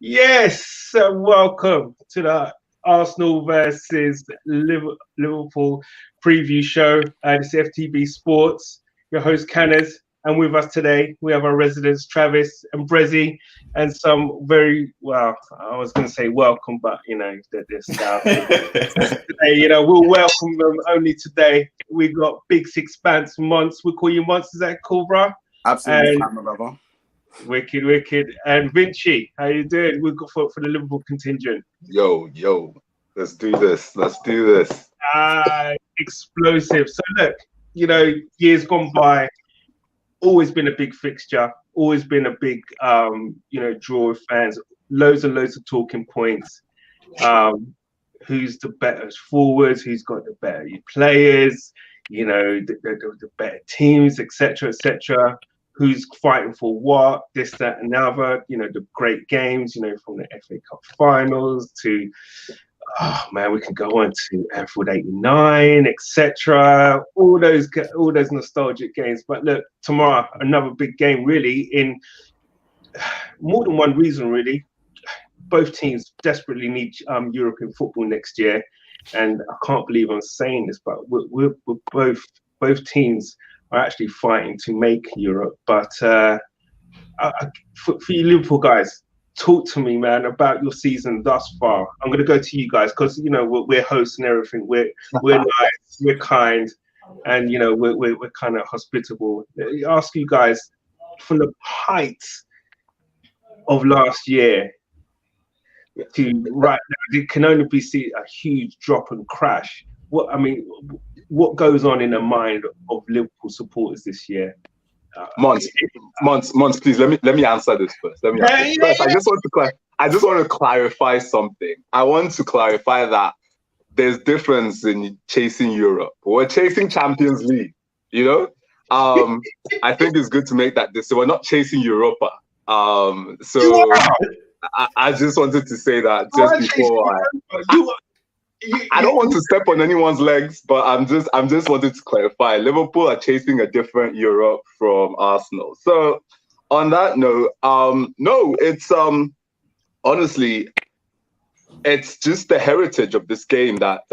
Yes, welcome to the Arsenal versus Liverpool preview show. This is FTB Sports, your host Canners, and with us today we have our residents Travis and Brezzy, and some very well. I was going to say welcome, but they're South. Today, we'll welcome them only today. We got Big Six Pants Monts. We call you Monts. Is that cool, bro? Absolutely, fine, my brother. Wicked. And Vinchi, how you doing? We've got for the Liverpool contingent. Yo, let's do this. Explosive. So look, years gone by, always been a big fixture, always been a big, draw of fans, loads and loads of talking points. Who's the better forwards? Who's got the better players? The better teams, etc., etc. Who's fighting for what, this, that, and the other, the great games, from the FA Cup finals to, we can go on to Anfield 89, etc. All those nostalgic games. But look, tomorrow, another big game, really, in more than one reason, really. Both teams desperately need European football next year. And I can't believe I'm saying this, but we're both teams are actually fighting to make Europe. But for you Liverpool guys, talk to me, man, about your season thus far. I'm going to go to you guys because, we're hosts and everything. We're nice, we're kind, and, we're kind of hospitable. I ask you guys, from the heights of last year to right now, it can only be seen a huge drop and crash. What goes on in the mind of Liverpool supporters this year? Monts, please let me answer this first. First, I just want to clarify something. I want to clarify that there's difference in chasing Europe. We're chasing Champions League, I think it's good to make that this. So we're not chasing Europa. I just wanted to say that just before I don't want to step on anyone's legs, but I'm just wanted to clarify. Liverpool are chasing a different Europe from Arsenal. So on that note, no, it's honestly, it's just the heritage of this game that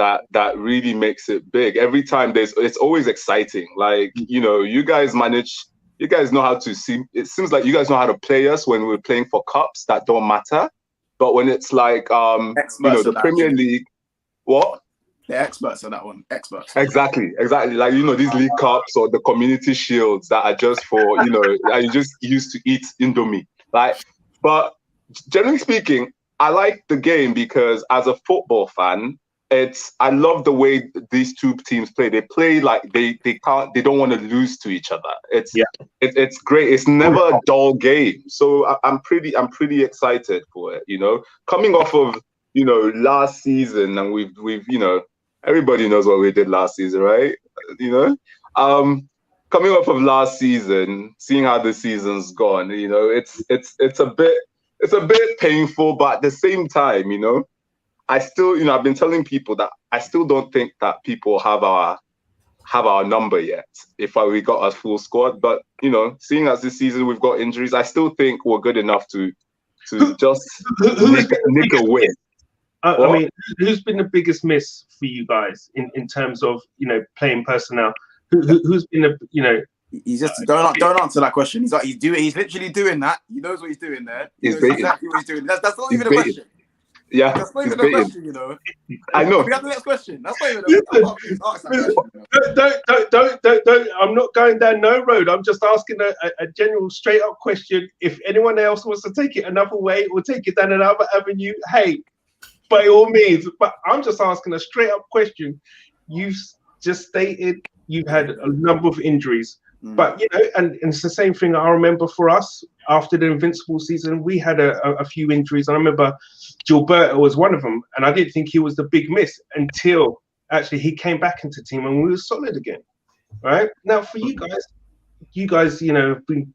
really makes it big. Every time it's always exciting. Like, you guys know how to see. It seems like you guys know how to play us when we're playing for cups that don't matter. But when it's like the Premier League. What? They're experts on that one. Experts. Exactly. Like, these league cups or the community shields that are just for, are you just used to eat Indomie. Like, but generally speaking, I like the game because as a football fan, I love the way these two teams play. They play like they don't want to lose to each other. It's great. It's never a dull game. So I'm pretty excited for it, coming off of last season, and we've everybody knows what we did last season, right? Coming off of last season, seeing how the season's gone, it's a bit painful, but at the same time, I still, I've been telling people that I still don't think that people have our number yet. If we got a full squad, but seeing as this season we've got injuries, I still think we're good enough to just nick a win. Who's been the biggest miss for you guys in terms of playing personnel? Who's been He's just don't answer that question. He's literally doing that. He knows what he's doing there. He knows exactly what he's doing. That's not even a question. Yeah, that's not even a question. I know. We have the next question. That's not even a question. Don't. I'm not going down no road. I'm just asking a general, straight up question. If anyone else wants to take it another way or take it down another avenue, hey, by all means. But I'm just asking a straight up question. You've just stated you've had a number of injuries. But and it's the same thing. I remember for us after the Invincible season, we had a few injuries. I remember Gilberto was one of them, and I didn't think he was the big miss until actually he came back into the team and we were solid again. Right now, for you guys, have been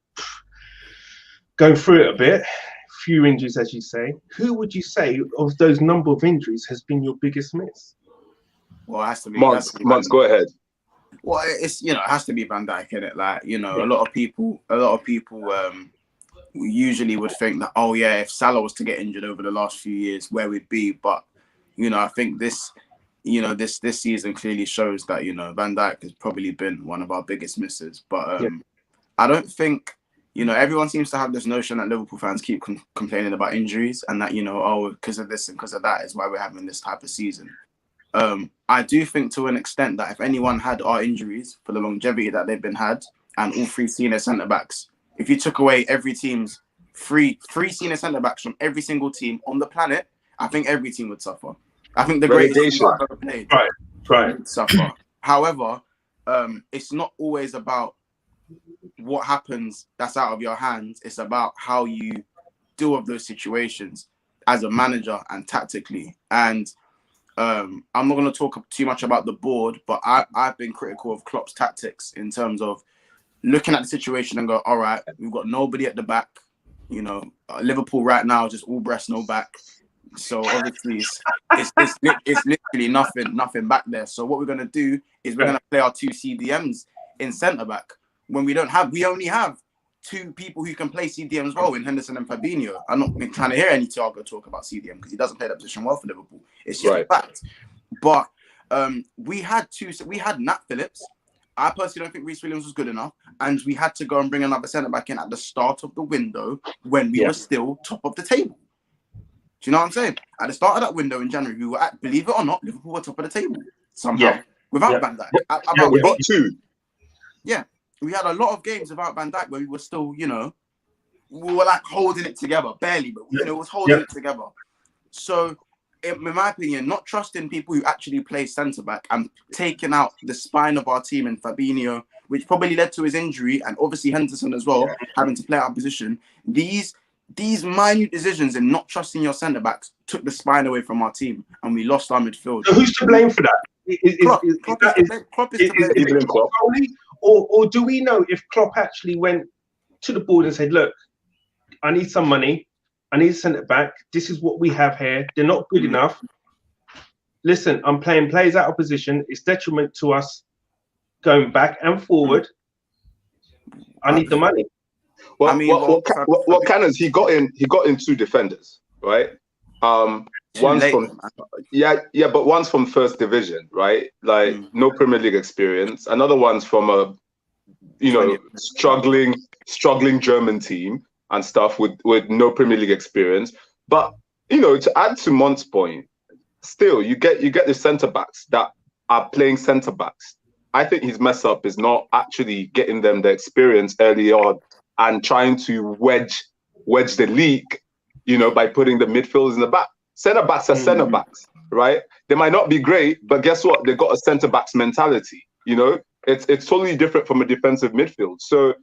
going through it a bit. Few injuries, as you say. Who would you say of those number of injuries has been your biggest miss? Well, it has to be. Monts, go ahead. Well, it's it has to be Van Dijk, innit? Like, a lot of people we usually would think that, oh yeah, if Salah was to get injured over the last few years, where we'd be. But I think this season clearly shows that Van Dijk has probably been one of our biggest misses. But I don't think everyone seems to have this notion that Liverpool fans keep complaining about injuries and that because of this and because of that is why we're having this type of season. I do think to an extent that if anyone had our injuries for the longevity that they've been had, and all three senior centre backs, if you took away every team's three senior centre backs from every single team on the planet, I think every team would suffer. I think the greatest team I've ever played would suffer. However, it's not always about what happens that's out of your hands. It's about how you deal with those situations as a manager and tactically. And I'm not going to talk too much about the board, but I've been critical of Klopp's tactics in terms of looking at the situation and go, all right, we've got nobody at the back. Liverpool right now just all breast, no back. So obviously it's literally nothing back there. So what we're going to do is we're going to play our two CDMs in centre back when we only have two people who can play CDM as well in Henderson and Fabinho. I'm not trying to hear any Thiago talk about CDM because he doesn't play that position well for Liverpool. It's just a fact. But we had Nat Phillips. I personally don't think Reece Williams was good enough, and we had to go and bring another centre back in at the start of the window when we were still top of the table. Do you know what I'm saying? At the start of that window in January, we were believe it or not, Liverpool were top of the table somehow without Van Dijk. We got two. Yeah, we had a lot of games without Van Dijk where we were still, we were like holding it together, barely, but it was holding it together. So, in my opinion, not trusting people who actually play centre back and taking out the spine of our team in Fabinho, which probably led to his injury, and obviously Henderson as well, having to play out of position. These minute decisions in not trusting your centre backs took the spine away from our team, and we lost our midfield. So who's to blame for that? Klopp is to blame. Or do we know if Klopp actually went to the board and said, look, I need some money. I need to send it back. This is what we have here. They're not good enough. Listen, I'm playing players out of position. It's detriment to us going back and forward. I need the money. Well, I mean, what Cannons, he got in two defenders, right? One's from but one's from first division, right? Like no Premier League experience. Another one's from a struggling German team and stuff with no Premier League experience. But to add to Mont's point, still you get the centre backs that are playing centre backs. I think his mess up is not actually getting them the experience early on and trying to wedge the league, by putting the midfielders in the back. Centre backs are centre backs, right? They might not be great, but guess what? They've got a centre backs mentality. It's totally different from a defensive midfield. So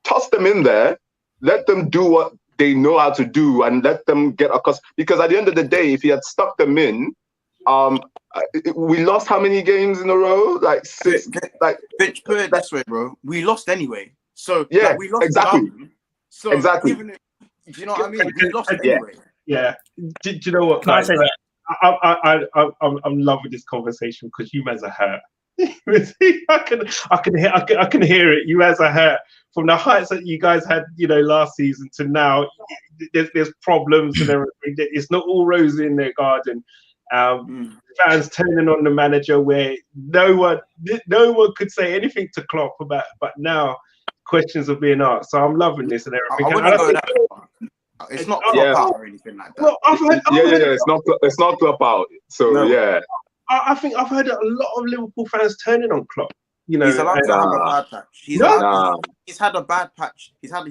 toss them in there, let them do what they know how to do, and let them get across. Because at the end of the day, if he had stuck them in, we lost how many games in a row? Like 6. Bitch, put it this way, bro. We lost anyway. So we lost exactly. So exactly. Do you know what I mean? We lost anyway. Yeah. Do you know what, guys? I'm loving this conversation because you guys are hurt. I can hear it. You guys are hurt from the heights that you guys had, last season to now. There's problems and everything. It's not all rosy in their garden. Fans turning on the manager where no one could say anything to Klopp about, but now questions are being asked. So I'm loving this and everything. It's not Klopp out or anything like that. Well, it's not Klopp out. So I think I've heard a lot of Liverpool fans turning on Klopp. He's allowed to have a bad patch. He's had a bad patch. He's had a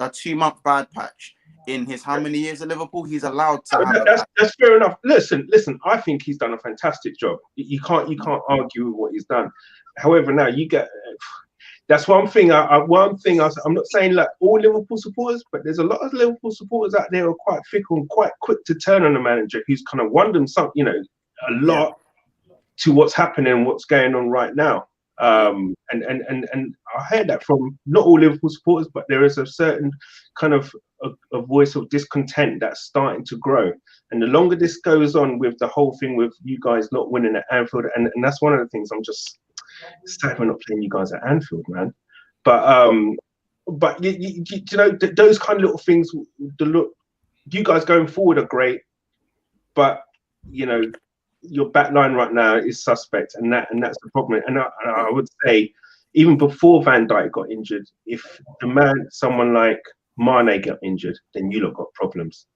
2-month bad patch in his how many years at Liverpool? He's allowed to have that's fair enough. Listen, I think he's done a fantastic job. You can't argue with what he's done. However, now you get that's one thing. I'm not saying like all Liverpool supporters, but there's a lot of Liverpool supporters out there who are quite fickle and quite quick to turn on a manager who's kind of won them a lot to what's happening, what's going on right now. And I heard that from not all Liverpool supporters, but there is a certain kind of a voice of discontent that's starting to grow. And the longer this goes on with the whole thing with you guys not winning at Anfield, and that's one of the things I'm just sad we're not playing you guys at Anfield, man. But but you know, those kind of little things. You guys going forward are great, but you know, your back line right now is suspect, and that's the problem. And I would say, even before Van Dijk got injured, if someone like Mane got injured, then you lot got problems.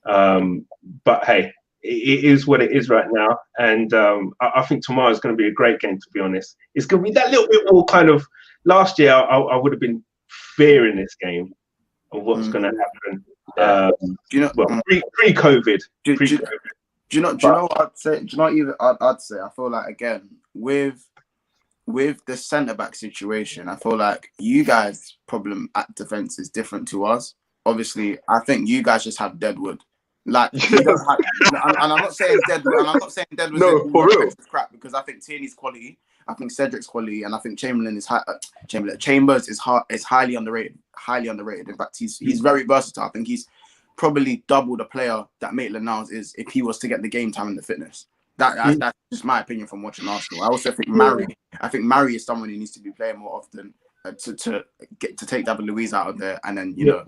But hey, it is what it is right now, and I think tomorrow is going to be a great game. To be honest, it's going to be that little bit more kind of. Last year, I would have been fearing this game of what's going to happen. Do you know? Well, pre-COVID. Do you know what I'd say? Do you know what even I'd say? I feel like again with the centre back situation, I feel like you guys' problem at defence is different to us. Obviously, I think you guys just have Deadwood. Like you don't have, and I'm not saying Deadwood. And I'm not saying Deadwood. No, for real. Crap, because I think Tierney's quality, I think Cedric's quality, and I think Chambers is highly underrated. Highly underrated. In fact, he's very versatile. I think he's probably double the player that Maitland-Niles is if he was to get the game time and the fitness. That's just my opinion from watching Arsenal. I also think Mari is someone who needs to be playing more often to take David Luiz out of there, and then you know.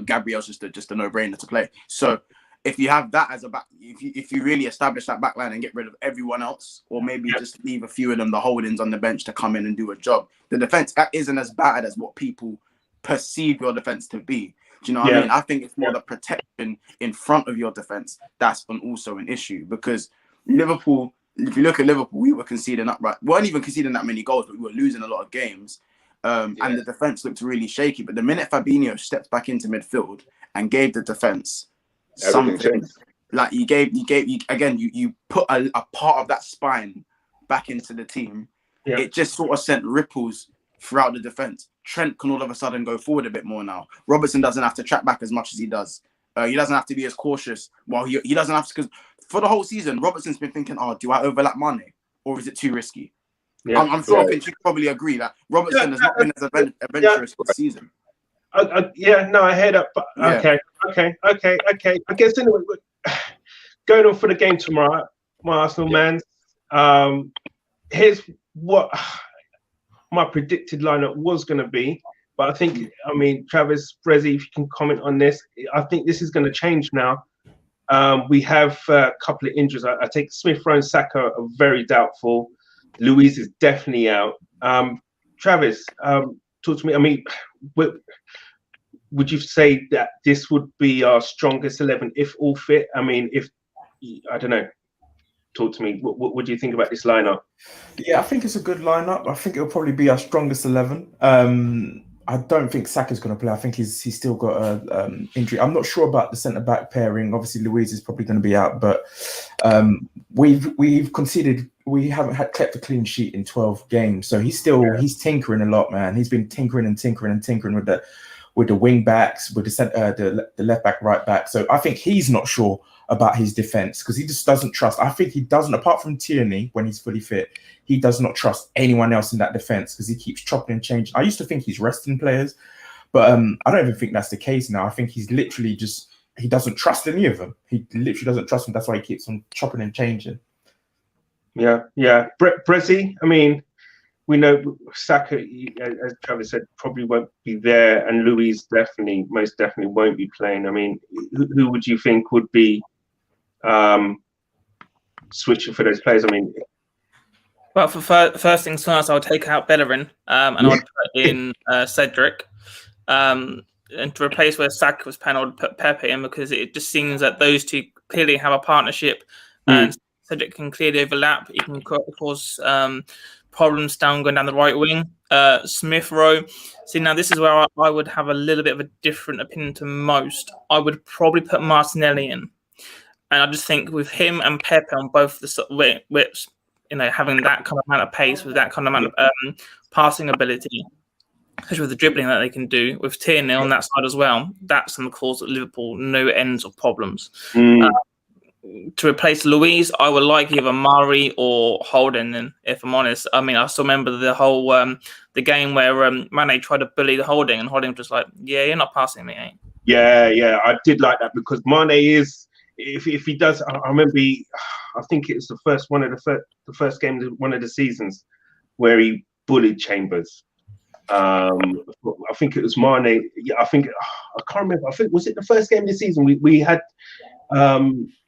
Gabriel's just a no-brainer to play. So if you have that as a back, if you really establish that back line and get rid of everyone else, or maybe just leave a few of them, the holdings on the bench to come in and do a job, the defense isn't as bad as what people perceive your defense to be. Do you know what I mean? I think it's more the protection in front of your defense that's also an issue, because Liverpool, if you look at Liverpool, we were conceding upright. We weren't even conceding that many goals, but we were losing a lot of games. And the defense looked really shaky. But the minute Fabinho stepped back into midfield and gave the defense something, like you put a part of that spine back into the team. Yeah. It just sort of sent ripples throughout the defense. Trent can all of a sudden go forward a bit more now. Robertson doesn't have to track back as much as he does. He doesn't have to be as cautious. Well, he doesn't have to, because for the whole season, Robertson's been thinking, "Oh, do I overlap Mane, or is it too risky?" Yeah, I'm sure Vinchi could probably agree that Robertson has not been as adventurous this season. I hear that. But okay. I guess anyway, going on for the game tomorrow, my Arsenal man. Here's what my predicted lineup was going to be. But I think, Travis, Brezzy, if you can comment on this, I think this is going to change now. We have a couple of injuries. I think Smith Rowe and Saka are very doubtful. Luiz is definitely out. Travis, talk to me. Would you say that this would be our strongest 11 if all fit? I don't know. Talk to me. What do you think about this lineup? Yeah, I think it's a good lineup. I think it'll probably be our strongest 11. I don't think Saka's going to play. I think he's still got an injury. I'm not sure about the centre-back pairing. Obviously, Luiz is probably going to be out, but we've conceded. We haven't kept a clean sheet in 12 games, so he's tinkering a lot, man. He's been tinkering with the wing backs, with the left back, right back. So I think he's not sure about his defense because he just doesn't trust. I think he doesn't, apart from Tierney when he's fully fit, he does not trust anyone else in that defense because he keeps chopping and changing. I used to think he's resting players, but I don't even think that's the case now. I think he's literally he doesn't trust any of them. He literally doesn't trust them. That's why he keeps on chopping and changing. Yeah. Brezzy, we know Saka, as Travis said, probably won't be there, and Luiz most definitely won't be playing. Who would you think would be switching for those players? Well, for first things first, I would take out Bellerin and I would put in Cedric. And to replace where Saka was playing, I would put Pepe in because it just seems that those two clearly have a partnership, and Cedric can clearly overlap. He can cause problems going down the right wing. Smith Rowe. See, now this is where I would have a little bit of a different opinion to most. I would probably put Martinelli in, and I just think with him and Pepe on both the whips, having that kind of amount of pace with that kind of amount of passing ability, especially with the dribbling that they can do with Tierney on that side as well, that's going to cause Liverpool no ends of problems. To replace Luiz, I would like either Murray or Holding in, if I'm honest. I still remember the whole the game where Mane tried to bully the Holding, and Holding was just like, "Yeah, you're not passing me, eh?" Yeah, I did like that because Mane is, if he does, I remember, I think it's the first game, one of the seasons, where he bullied Chambers. I think it was Mane. Yeah, I can't remember. I think was it the first game of the season we had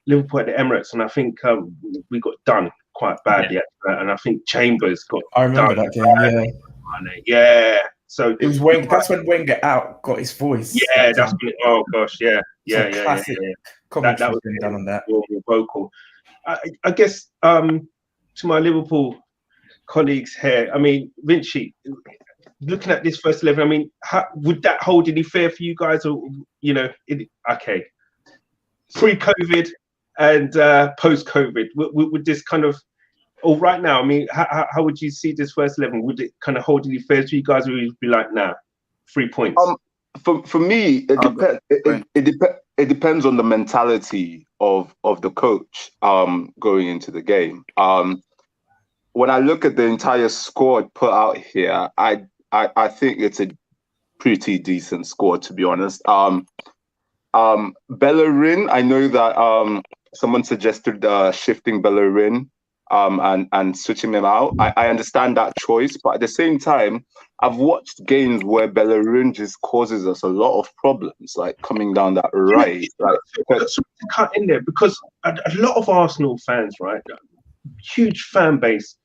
Liverpool at the Emirates, and I think we got done quite badly, and I think Chambers got. I remember that game. Yeah. So it was Wenger. That's when Wenger got his voice. Yeah, that's when. Oh gosh, yeah. Classic commentary been done on that. Vocal. I guess to my Liverpool colleagues here, I mean, Vinci, looking at this first 11, I mean, would that hold any fair for you guys, or okay, pre-COVID and post-COVID, would this kind of, or right now, I mean, how would you see this first 11? Would it kind of hold any fair for you guys, or would you be like, nah, 3 points? For me, it depends on the mentality of the coach going into the game. When I look at the entire squad put out here, I think it's a pretty decent squad, to be honest. Bellerin, I know that someone suggested shifting Bellerin and switching him out. I understand that choice, but at the same time, I've watched games where Bellerin just causes us a lot of problems, like coming down that right. Let's cut in there, because a lot of Arsenal fans, right, huge fan base,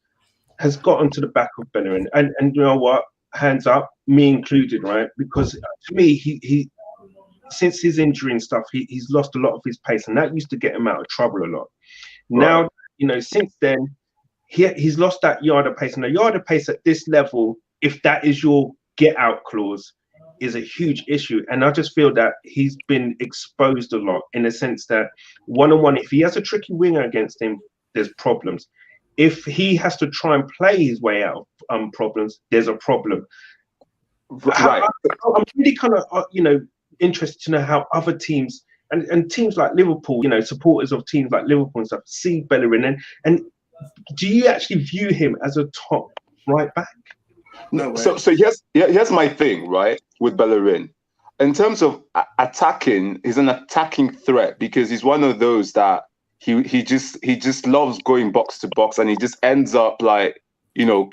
has gotten to the back of Bellerin, and you know what? Hands up, me included, right? Because to me, he since his injury and stuff, he's lost a lot of his pace, and that used to get him out of trouble a lot. Right. Now, since then, he's lost that yard of pace, and the yard of pace at this level, if that is your get out clause, is a huge issue. And I just feel that he's been exposed a lot, in the sense that one-on-one, if he has a tricky winger against him, there's problems. If he has to try and play his way out of problems, there's a problem. Right. I'm really kind of, interested to know how other teams and teams like Liverpool, supporters of teams like Liverpool and stuff, see Bellerin. And do you actually view him as a top right back? No. So here's my thing, right, with Bellerin. In terms of attacking, he's an attacking threat, because he's one of those that he just loves going box to box, and he just ends up like,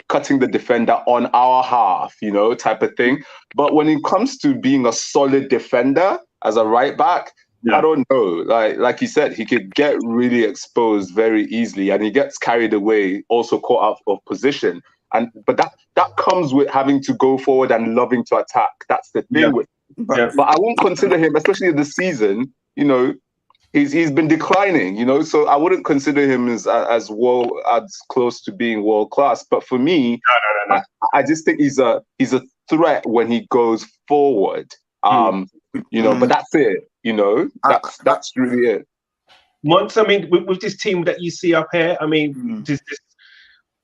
cutting the defender on our half, type of thing. But when it comes to being a solid defender as a right back, I don't know. Like you said, he could get really exposed very easily, and he gets carried away, also caught out of position. But that comes with having to go forward and loving to attack. That's the thing But I won't consider him, especially this season, he's been declining, so I wouldn't consider him as close to being world class. But for me, no. I just think he's a threat when he goes forward. But that's it. That's really it. Monts, I mean, with this team that you see up here, I mean,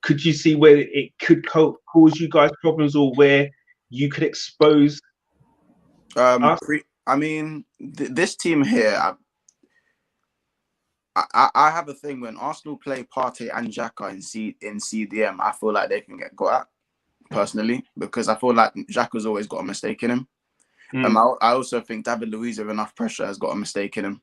could you see where it could cause you guys problems, or where you could expose us? I mean, this team here, I have a thing when Arsenal play Partey and Xhaka in CDM, I feel like they can get got at, personally, because I feel like Xhaka's always got a mistake in him. I also think David Luiz, with enough pressure, has got a mistake in him.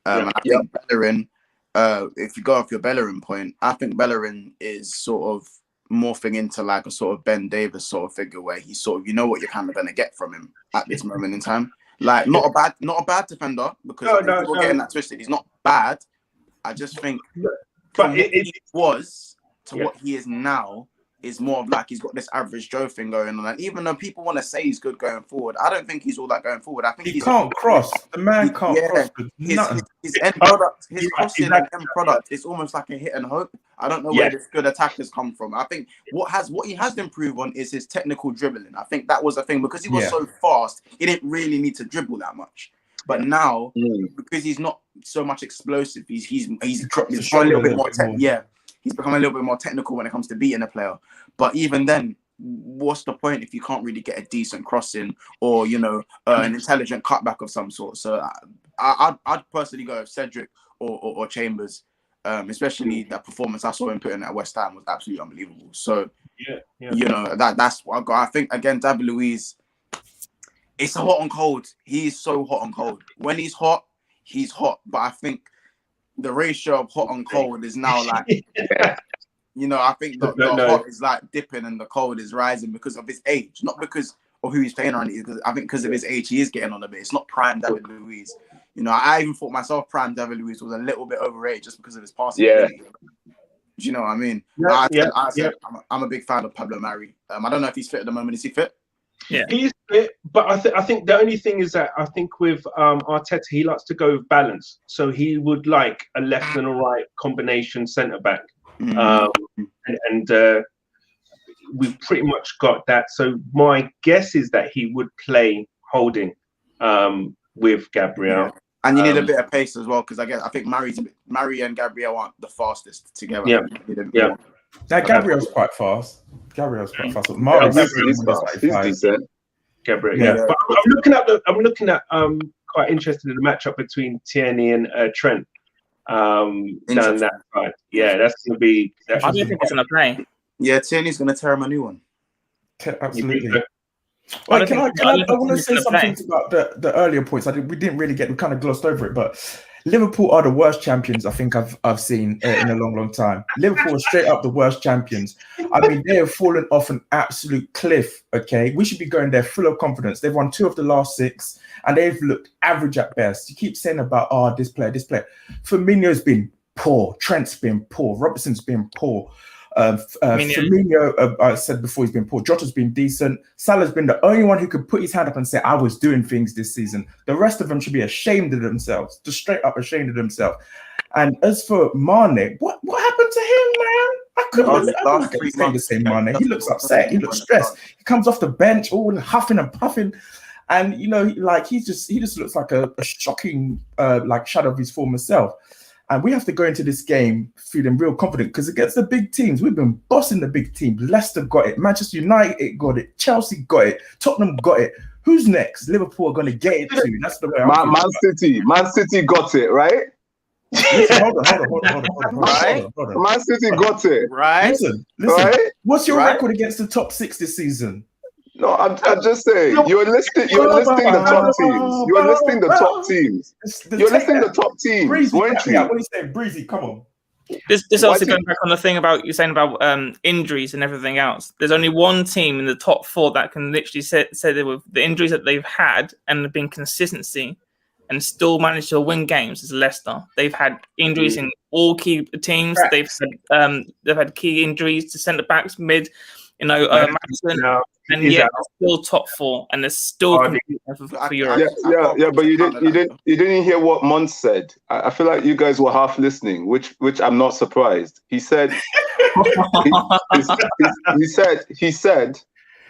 And I think Bellerin, if you go off your Bellerin point, I think Bellerin is sort of morphing into like a sort of Ben Davis sort of figure, where he's sort of, what you're kind of going to get from him at this moment in time. Like, not a bad defender, because people getting that twisted. He's not bad. I just think what he was to what he is now is more of like he's got this average Joe thing going on. And even though people want to say he's good going forward, I don't think he's all that going forward. I think he can't cross. The man can't cross. His end product, his crossing and end product is almost like a hit and hope. I don't know where this good attackers come from. I think what he has improved on is his technical dribbling. I think that was a thing, because he was so fast, he didn't really need to dribble that much. But now, because he's not so much explosive, he's become a little bit more he's become a little bit more technical when it comes to beating a player. But even then, what's the point if you can't really get a decent crossing or an intelligent cutback of some sort? So I'd personally go with Cedric or Chambers, especially that performance I saw him put in at West Ham was absolutely unbelievable. So that's what I got. I think again, David Luiz. It's hot and cold. He's so hot and cold. When he's hot, he's hot. But I think the ratio of hot and cold is now like You know, I think the hot is like dipping and the cold is rising because of his age, not because of who he's playing around. I think because of his age, he is getting on a bit. It's not prime David Luiz. You know, I even thought myself prime David Luiz was a little bit overrated just because of his passing ability. Do you know what I mean? I said I'm a big fan of Pablo Mari. I don't know if he's fit at the moment. Is he fit? Yeah, he's fit, but I think the only thing is that I think with Arteta, he likes to go with balance. So he would like a left and a right combination centre back. And we've pretty much got that. So my guess is that he would play holding with Gabriel. Yeah. And you need a bit of pace as well, because I think Mari and Gabriel aren't the fastest together. Yeah. Now Gabriel's quite fast. He's decent. Gabriel, yeah. But I'm looking at quite interested in the matchup between Tierney and Trent. Down that side. Yeah, that's gonna be. I do think it's gonna play. Yeah, Tierney's gonna tear him a new one. Absolutely. Wait, I want to say something about the earlier points. We didn't really we kind of glossed over it, but Liverpool are the worst champions I think I've seen in a long time. Liverpool are straight up the worst champions. I mean, they have fallen off an absolute cliff. Okay, we should be going there full of confidence. They've won 2 of the last 6, and they've looked average at best. You keep saying about this player. Firmino's been poor. Trent's been poor. Robertson's been poor. Firmino, I said before, he's been poor. Jota's been decent. Salah's been the only one who could put his hand up and say, I was doing things this season. The rest of them should be ashamed of themselves, just straight up ashamed of themselves. And as for Mane, what happened to him, man? I couldn't say the same Mane. He looks upset. He looks stressed. He comes off the bench all huffing and puffing. And, you know, like he just looks like a shocking shadow of his former self. And we have to go into this game feeling real confident because against the big teams, we've been bossing the big teams. Leicester got it. Manchester United got it. Chelsea got it. Tottenham got it. Who's next? Liverpool are going to get it too. That's the way Man City got it, right? Listen, hold on. Man City got it. Right? Listen. Right? What's your record against the top 6 this season? No, I'm just saying. You're listing the top teams. You're listing the top teams. You're listing the top teams, Breezy, weren't you? What are you saying, Breezy? Come on. This also going back on the thing about you saying about injuries and everything else. There's only one team in the top 4 that can literally say that with the injuries that they've had and have been consistency and still managed to win games is Leicester. They've had injuries in all key teams. They've had key injuries to centre backs, mid. You know, Madison, and yet still top 4, and they're still for Europe. Yeah, but you didn't hear what Monts said. I feel like you guys were half listening, which I'm not surprised. He said, he said,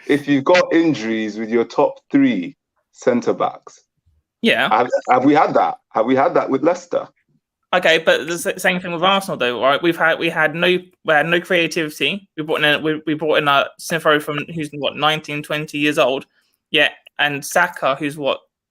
if you've got injuries with your top 3 centre backs, have we had that? Have we had that with Leicester? Okay, but the same thing with Arsenal, though, right? We had no creativity. We brought in a Smith Rowe from who's 19, 20 years old, and Saka who's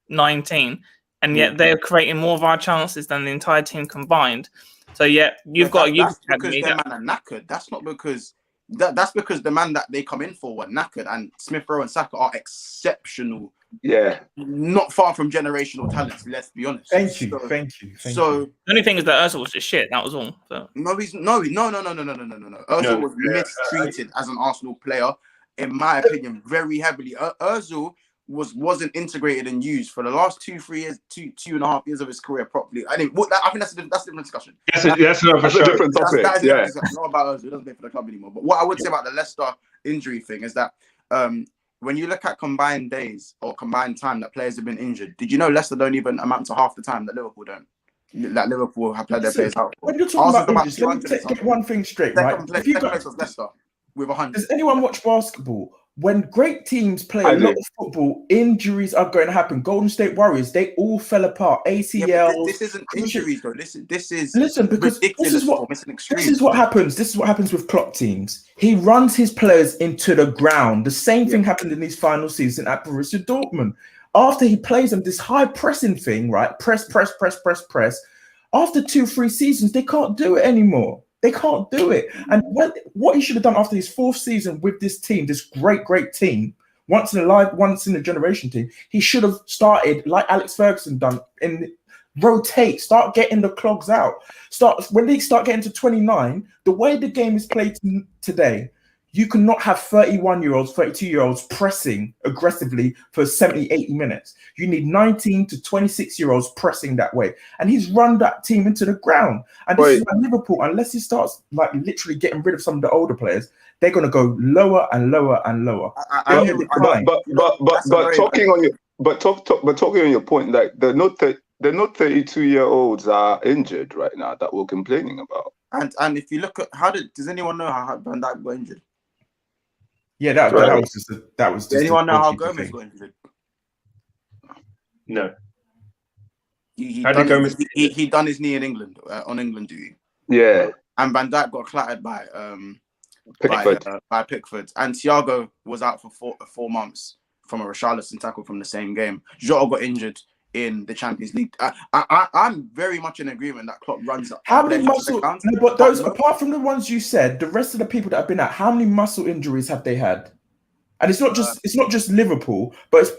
19, and yet they're creating more of our chances than the entire team combined. So you've got that's because their man are knackered. That's not because that's because the man that they come in for were knackered, and Smith Rowe and Saka are exceptional. Yeah, not far from generational talents. Let's be honest. Thank you. The only thing is that Ozil was just shit. That was all. So. No. Ozil was mistreated as an Arsenal player, in my opinion, very heavily. Ozil wasn't integrated and used for the last 2-3 years, 2.5 years of his career properly. I think that's a different discussion. That's a different topic. That's not about Ozil. He doesn't play for the club anymore. But what I would say about the Leicester injury thing is that. When you look at combined days or combined time that players have been injured, did you know Leicester don't even amount to half the time that Liverpool don't? That Liverpool have played their players out. When you're talking about injuries, let me get one thing straight, right? Second place was Leicester with 100. Does anyone watch basketball? When great teams play a lot of football, injuries are going to happen. Golden State Warriors, they all fell apart. ACLs. This isn't injuries, though. This is because this is what happens. This is what happens with Klopp teams. He runs his players into the ground. The same thing happened in his final season at Borussia Dortmund. After he plays them this high pressing thing, right? Press. After 2-3 seasons, they can't do it anymore. They can't do it. And what he should have done after his 4th season with this team, this great team, once in a generation team, he should have started like Alex Ferguson done in rotate, start getting the clogs out. When they start getting to 29, the way the game is played today, you cannot have 31-year-olds, 32-year-olds pressing aggressively for 70, 80 minutes. You need 19 to 26-year-olds pressing that way. And he's run that team into the ground. And this is like Liverpool, unless he starts like literally getting rid of some of the older players, they're going to go lower and lower and lower. But talking on your point, like they're not 32-year-olds are injured right now that we're complaining about. And if you look at does anyone know how Van Dijk got injured? Yeah, that was just. Does anyone know how Gomez got injured? No. He done his knee in England on England duty. Yeah. And Van Dijk got clattered by Pickford. And Thiago was out for 4 months from a Richarlison tackle from the same game. Jota got injured in the Champions League. I'm very much in agreement that Klopp runs up. How many muscle? No, but those, apart from the ones you said, the rest of the people that have been out, how many muscle injuries have they had? And it's not just Liverpool, but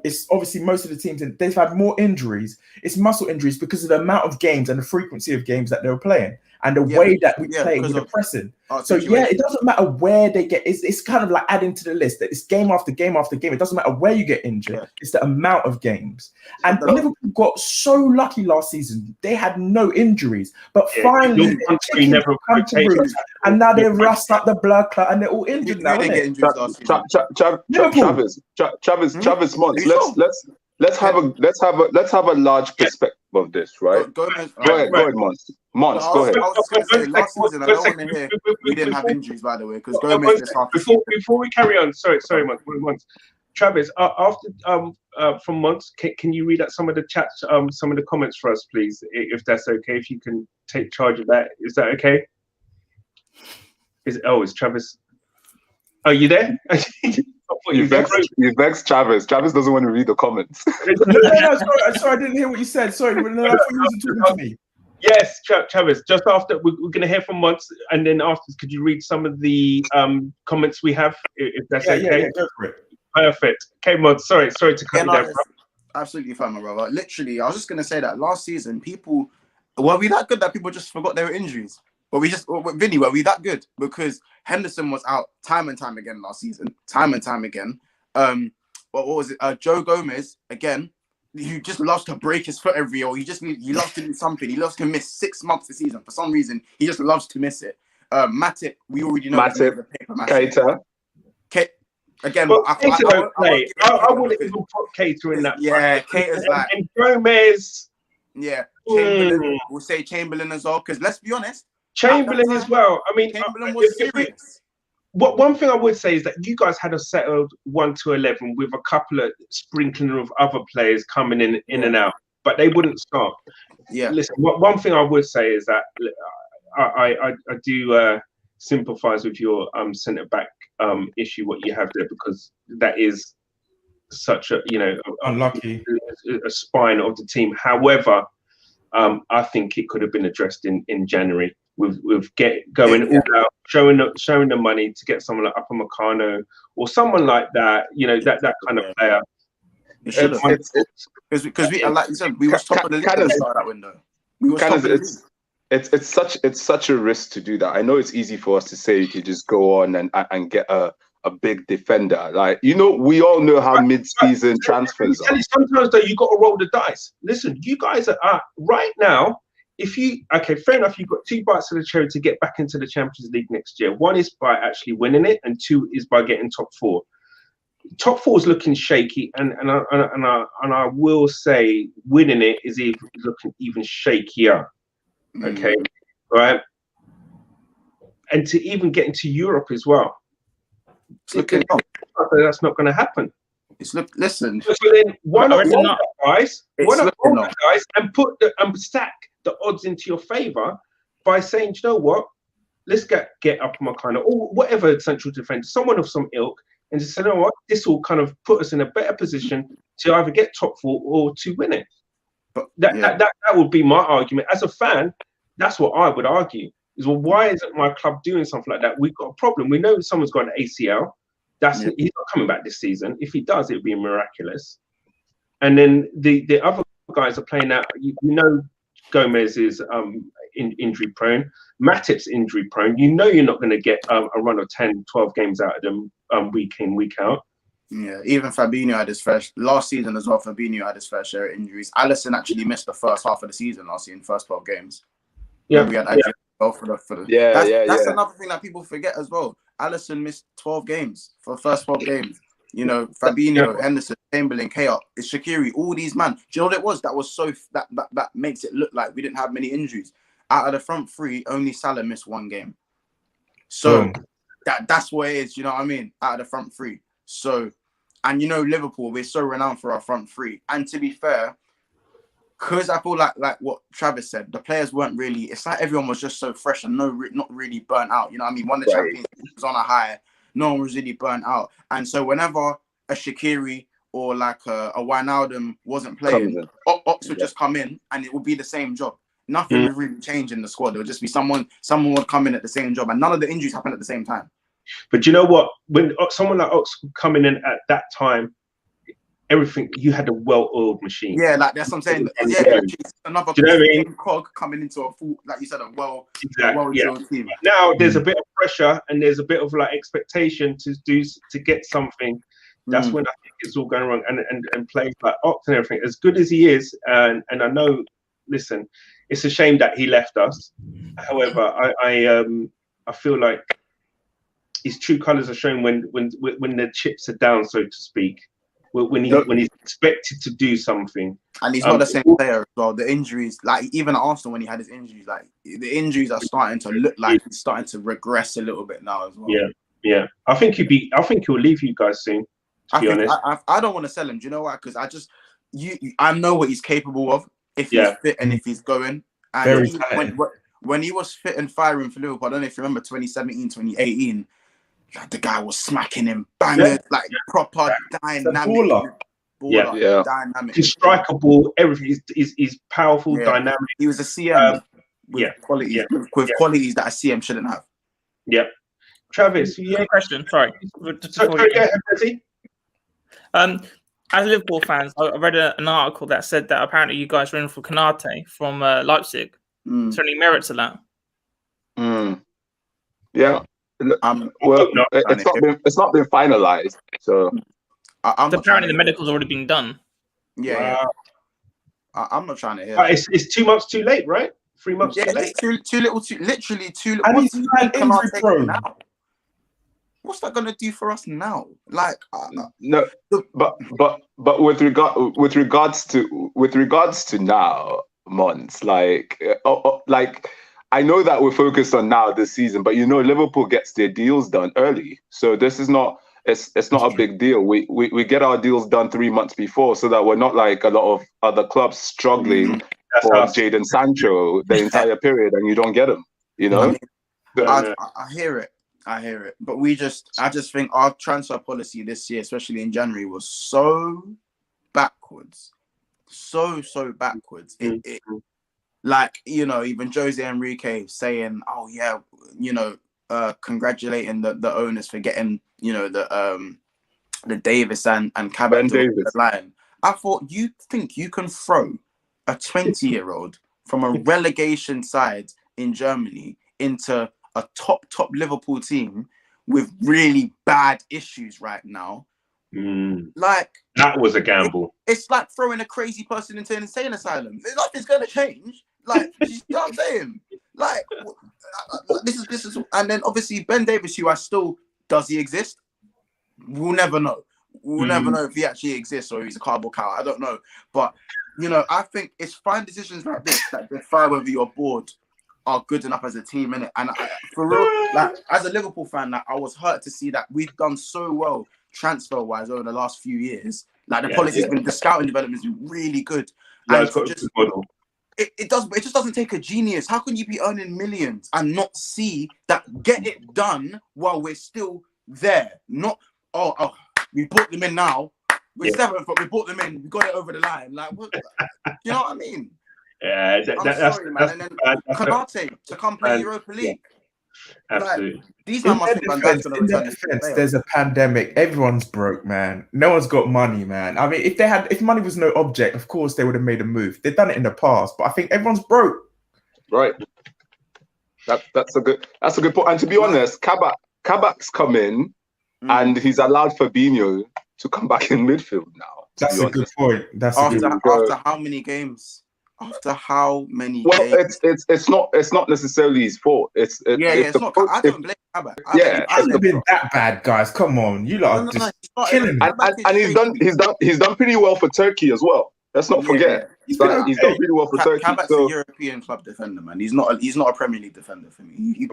it's obviously most of the teams, and they've had more injuries. It's muscle injuries because of the amount of games and the frequency of games that they were playing and the way that we play with the pressing. So it doesn't matter where they get. It's kind of like adding to the list that it's game after game after game. It doesn't matter where you get injured. Yeah. It's the amount of games. And Liverpool got so lucky last season. They had no injuries, but finally they never come to roost, and now they rust up the blood clot and they're all injured now. Travis Monts. Let's have a large perspective of this, right? Go ahead, Monts. Go ahead. I was going to say, last season, I don't want to hear we didn't have injuries, by the way, because Gomez is half. Before we carry on, sorry, Monts. Travis, after from Monts, can you read out some of the chats, some of the comments for us, please, if that's okay? If you can take charge of that, is that okay? Is Travis? Are you there? You vexed Travis. Travis doesn't want to read the comments. No, sorry, I didn't hear what you said. Sorry, I thought you were talking to me. Yes, Travis, just after, we're going to hear from Monts, and then afterwards, could you read some of the comments we have, if that's okay? Yeah, go for it. Perfect. Okay, Monts, sorry to cut you down. Absolutely fine, my brother. Literally, I was just going to say that last season, were we that good that people just forgot there were injuries? Vinny, were we that good? Because Henderson was out time and time again last season. Time and time again. What was it? Joe Gomez, again, he just loves to break his foot every year. He loves to do something. He loves to miss 6 months a season. For some reason, he just loves to miss it. Matip, we already know. Matip, Keita. Again, well, I wouldn't even put Keita in that. Yeah, Keita's like. And Gomez. Yeah, Chamberlain. We'll say Chamberlain as well, because let's be honest. Chamberlain as well. I mean, Chamberlain was serious. One thing I would say is that you guys had a settled 1 to 11 with a couple of sprinkling of other players coming in and out, but they wouldn't start. Yeah. Listen, one thing I would say is that I do sympathise with your centre back issue, what you have there, because that is such a unlucky a spine of the team. However, I think it could have been addressed in January. With going all out, showing the money to get someone like Upamecano or someone like that, that kind of player. Because we, like you said, we were top of the league at the start of that window. It's such a risk to do that. I know it's easy for us to say you could just go on and get a big defender. Like, we all know how mid-season transfers are. Sometimes though, you got to roll the dice. Listen, you guys are right now. Fair enough, you've got 2 bites of the cherry to get back into the Champions League next year. 1 is by actually winning it, and 2 is by getting top 4. Top 4 is looking shaky, and I will say winning it is looking even shakier. Okay, right, and to even get into Europe as well. That's not going to happen. Listen. So then, why not roll the guys? And put stack the odds into your favour by saying, you know what? Let's get up on my kind of, or whatever central defender, someone of some ilk, and just say, you know what? This will kind of put us in a better position to either get top 4 or to win it. But that would be my argument as a fan. That's what I would argue. Is, well, why isn't my club doing something like that? We've got a problem. We know someone's got an ACL. He's not coming back this season. If he does, it would be miraculous. And then the other guys are playing out. You know, Gomez is injury prone. Matip's injury prone. You know you're not going to get a run of 10, 12 games out of them week in, week out. Yeah, even Fabinho had his last season as well. Fabinho had his fair share of injuries. Alisson actually missed the first half of the season last year in first 12 games. Yeah, we had actually for the that's another thing that people forget as well. Alisson missed 12 games for the first 12 games. You know, Fabinho, Henderson, Chamberlain, K.O., Shaqiri, all these man. Do you know what it was? That was so that makes it look like we didn't have many injuries. Out of the front three, only Salah missed one game. So that's what it is. You know what I mean? Out of the front three. So, and you know, Liverpool, we're so renowned for our front three. And to be fair, because I feel like what Travis said, the players weren't really. It's like everyone was just so fresh and not really burnt out. You know what I mean? Won the Champions League, was on a high. No one was really burnt out. And so whenever a Shaqiri or like a Wijnaldum wasn't playing, Ox would just come in and it would be the same job. Nothing would really change in the squad. It would just be someone would come in at the same job, and none of the injuries happened at the same time. But you know what? When someone like Ox would come in at that time, everything, you had a well-oiled machine. Yeah, like that's what I'm saying. Another cog coming into a full, like you said, a well-drilled team. Now there's a bit of pressure and there's a bit of like expectation to get something. That's when I think it's all going wrong. And players like Ox and everything, as good as he is, and I know, listen, it's a shame that he left us. However, I feel like his true colours are shown when the chips are down, so to speak. When he's expected to do something, and he's not the same player as well. The injuries, like even at Arsenal when he had his injuries, like the injuries are starting to look like he's starting to regress a little bit now as well. Yeah. I think he'll leave you guys soon. To be honest, I don't want to sell him. Do you know why? Because I know what he's capable of if he's fit and if he's going. And when he was fit and firing for Liverpool, I don't know if you remember 2017, 2018. Like the guy was smacking him, banging, like proper dynamic. Baller. Dynamic. His striker ball, everything. He's powerful, dynamic. He was a CM with qualities, with qualities that a CM shouldn't have. Yeah. Travis, question. Sorry. As Liverpool fans, I read an article that said that apparently you guys were in for Konate from Leipzig. Is there any merit to that? Yeah. It's not been finalized. So apparently the medical's already been done. Yeah. I'm not trying to hear. It's 2 months too late, right? 3 months too late. Literally too little. What's that gonna do for us now? Like no, but with regards to now, Monts, like I know that we're focused on now this season, but you know Liverpool gets their deals done early, so this is not it's not a big deal. We get our deals done 3 months before, so that we're not like a lot of other clubs struggling for Jadon Sancho the entire period, and you don't get him. You know, I hear it. But I just think our transfer policy this year, especially in January, was so backwards, so backwards. Like, you know, even Jose Enrique saying, "Oh yeah, you know, congratulating the owners for getting, you know, the Davis and Cabot to the line." I thought, you think you can throw a 20-year-old from a relegation side in Germany into a top Liverpool team with really bad issues right now? Like, that was a gamble. It's like throwing a crazy person into an insane asylum. Nothing's gonna change. Like, you know what I'm saying? Like, this is, and then obviously Ben Davis, does he exist? We'll never know. We'll never know if he actually exists or he's a cardboard cow. I don't know. But you know, I think it's fine decisions like this that define whether your board are good enough as a team, innit? And for real, like as a Liverpool fan, like I was hurt to see that we've done so well transfer-wise over the last few years. Like the policy's been, the scouting development's been really good. And it just doesn't take a genius. How can you be earning millions and not see that get it done while we're still there? Not we brought them in now. We're seventh, but we brought them in. We got it over the line. Like, what? You know what I mean? Yeah, I'm sorry, man. And then Konate to come play Europa League. Absolutely. Like, these men must think Van Dijk's going to return. There's a pandemic. Everyone's broke, man. No one's got money, man. I mean, if money was no object, of course they would have made a move. They've done it in the past, but I think everyone's broke. Right. That's a good point. And to be honest, Kabak's come in and he's allowed Fabinho to come back in midfield now. That's a good point. After how many games? After how many games? It's not necessarily his fault. It's not. I don't blame Kabak. It hasn't been that bad, guys. Come on, you lot are just killing me. And he's done pretty well for Turkey as well. Let's not forget. He's done pretty well for Turkey. Kabak's a European club defender, man. He's not a Premier League defender for me.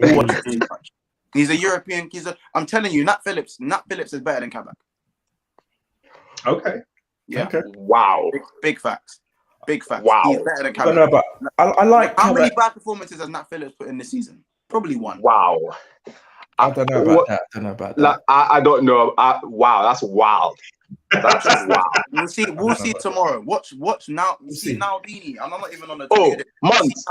He's a European. I'm telling you, Nat Phillips is better than Kabak. Okay. Yeah. Okay. Wow. Big facts. Big facts. Wow. He's better than Kabak. I don't know, but I like how many bad performances has Nat Phillips put in this season? Probably one. Wow. I don't know about that. Like, I don't know. Wow, that's wild. That's wild. We'll see tomorrow. Watch now. See Naldini. I'm not even on the. Monts.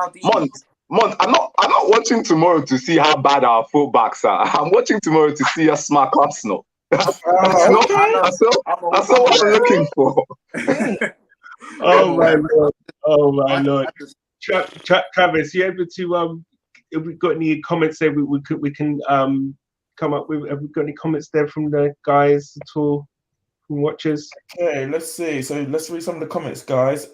I'm not watching tomorrow to see how bad our fullbacks are. I'm watching tomorrow to see us smack Arsenal. That's what I'm looking for. Oh my lord. Travis, you able to if we've got any comments there, we can come up with. Have we got any comments there from the guys at all, from watchers? Okay, let's see. So let's read some of the comments, guys.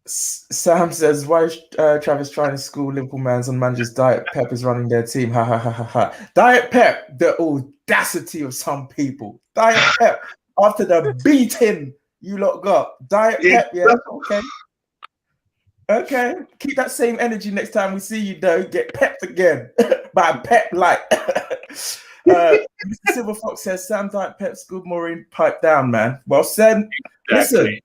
Sam says, why is Travis trying to school Liverpool mans on manager's Diet Pep is running their team? Ha ha ha ha ha. Diet Pep, the audacity of some people. Diet Pep, after the beating you lot got. Diet Pep, yeah, okay. Keep that same energy next time we see you, though. Get pepped again by Pep Light. Mr. Silver Fox says, Sam Diet Pep schooled Maureen, pipe down, man. Well said. Exactly. Listen.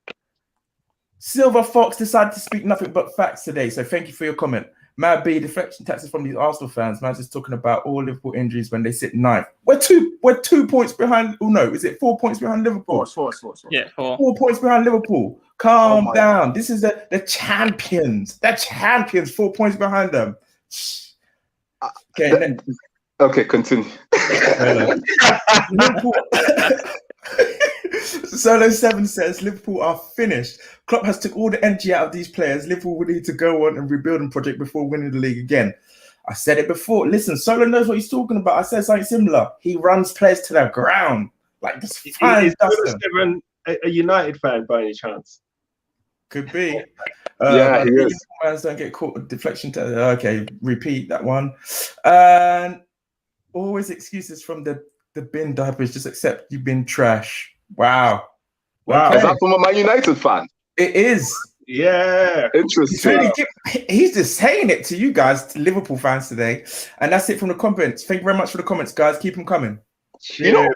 Silver Fox decided to speak nothing but facts today, so thank you for your comment. Mad B, deflection taxes from these Arsenal fans. Man's just talking about all Liverpool injuries when they sit ninth. We're 2 points behind. Oh no, is it 4 points behind Liverpool? Four. Yeah, 4 points behind Liverpool. Calm down. This is the champions. The champions. 4 points behind them. Okay, continue. Liverpool. Solo 7 says Liverpool are finished. Klopp has took all the energy out of these players. Liverpool will need to go on and rebuilding project before winning the league again. I said it before. Listen, Solo knows what he's talking about. I said something similar. He runs players to the ground. Like this. Is a United fan by any chance? Could be. Yeah, he is. Fans don't get caught with deflection. Okay, repeat that one. And always excuses from the bin diapers. Just accept you've been trash. Wow. Okay. Is that from a Man United fan? It is. Yeah. Interesting. He's just saying it to you guys, to Liverpool fans today. And that's it from the comments. Thank you very much for the comments, guys. Keep them coming. You know,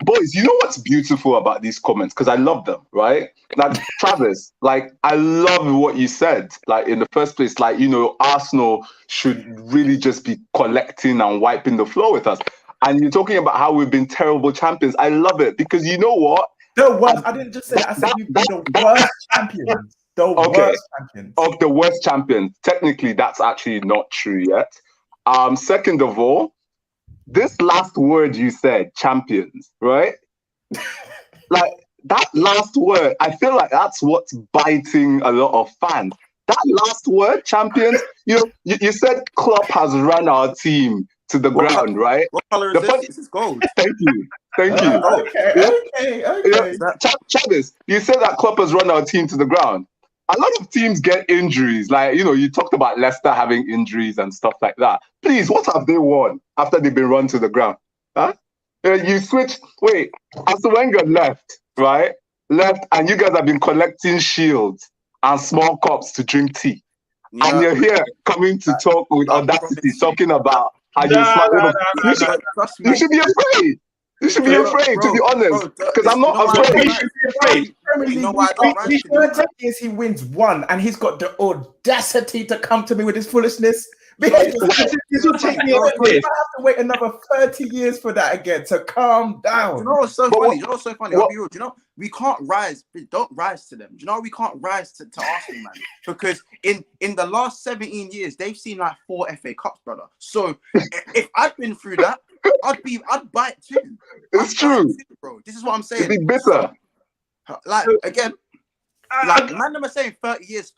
boys, you know what's beautiful about these comments? Because I love them, right? Like, Travis, like, I love what you said. Like, in the first place, like, you know, Arsenal should really just be collecting and wiping the floor with us. And you're talking about how we've been terrible champions. I love it because you know what? The worst. I didn't just say that. I said you've been the worst champions. Worst champions. Of the worst champions. Technically, that's actually not true yet. Second of all, this last word you said, champions, right? Like that last word, I feel like that's what's biting a lot of fans. That last word, champions, you said Klopp has run our team to the ground, right? What color is this? This is gold. Thank you. Okay. Travis, you said that Klopp has run our team to the ground. A lot of teams get injuries. Like, you know, you talked about Leicester having injuries and stuff like that. Please, what have they won after they've been run to the ground? Huh? You switched. Wait, Arsene Wenger left, right? Left, and you guys have been collecting shields and small cups to drink tea. Yeah. And you're here coming to talk with audacity, talking about how you should be afraid. You should be afraid, to be honest, because I'm not afraid. You should be afraid. You know why I don't he wins one, and he's got the audacity to come to me with his foolishness. This will take me I a bit. have to wait another 30 years for that again. So calm down. You know what's so funny? You know what's so funny? I'll be real. You know, we can't rise. Don't rise to them. Do you know we can't rise to Arsenal, man? Because in the last 17 years, they've seen like 4 FA Cups, brother. So if I'd been through that, I'd buy it too. It's true, bro. This is what I'm saying. It'd be bitter. Like again, man, I'm saying 30 years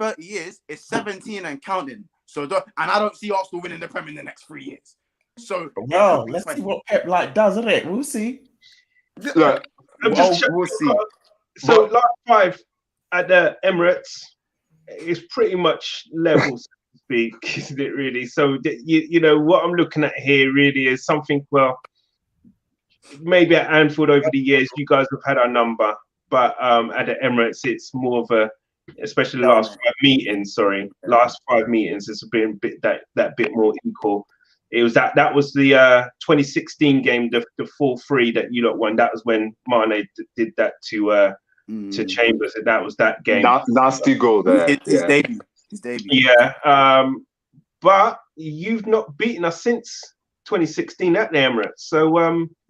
is 17 and counting. So and I don't see Arsenal winning the Premier in the next 3 years. So well, let's see what Pep does, isn't it? We'll see. Look, we'll see. So last 5 at the Emirates is pretty much level, so to speak, isn't it? Really. So you know what I'm looking at here really is something. Well, maybe at Anfield over the years, you guys have had our number, but at the Emirates, it's more of a, especially the last 5 meetings. Last 5 meetings, it's been a bit that bit more equal. It was that was the 2016 game, the 4-3 that you lot won. That was when Mane did that to Chambers, and that was that game. Nasty goal there. His debut. Yeah, but you've not beaten us since 2016 at the Emirates. So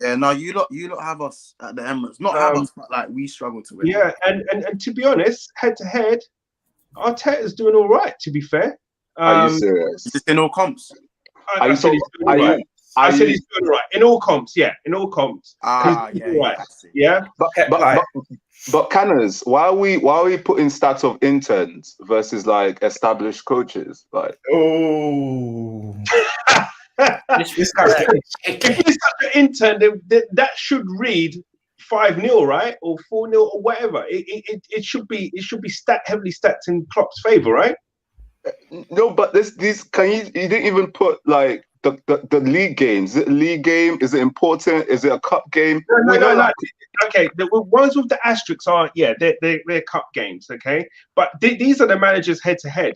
yeah, no, you lot have us at the Emirates. Not have us, but like we struggle to win. Yeah, and to be honest, head to head, Arteta's doing all right. To be fair, Are you serious? Just in all comps. I said he's doing all right. I said he's doing all right in all comps. Yeah, in all comps. Yeah. But Canners, why are we putting stats of interns versus like established coaches? Like, if he's such an intern, that should read 5-0, right, or 4-0, or whatever. It should be heavily stacked in Klopp's favor, right? No, but these can you didn't even put like the league games. Is it a league game? Is it important? Is it a cup game? No. Okay, the ones with the asterisks are they're cup games. Okay, but these are the managers head to head.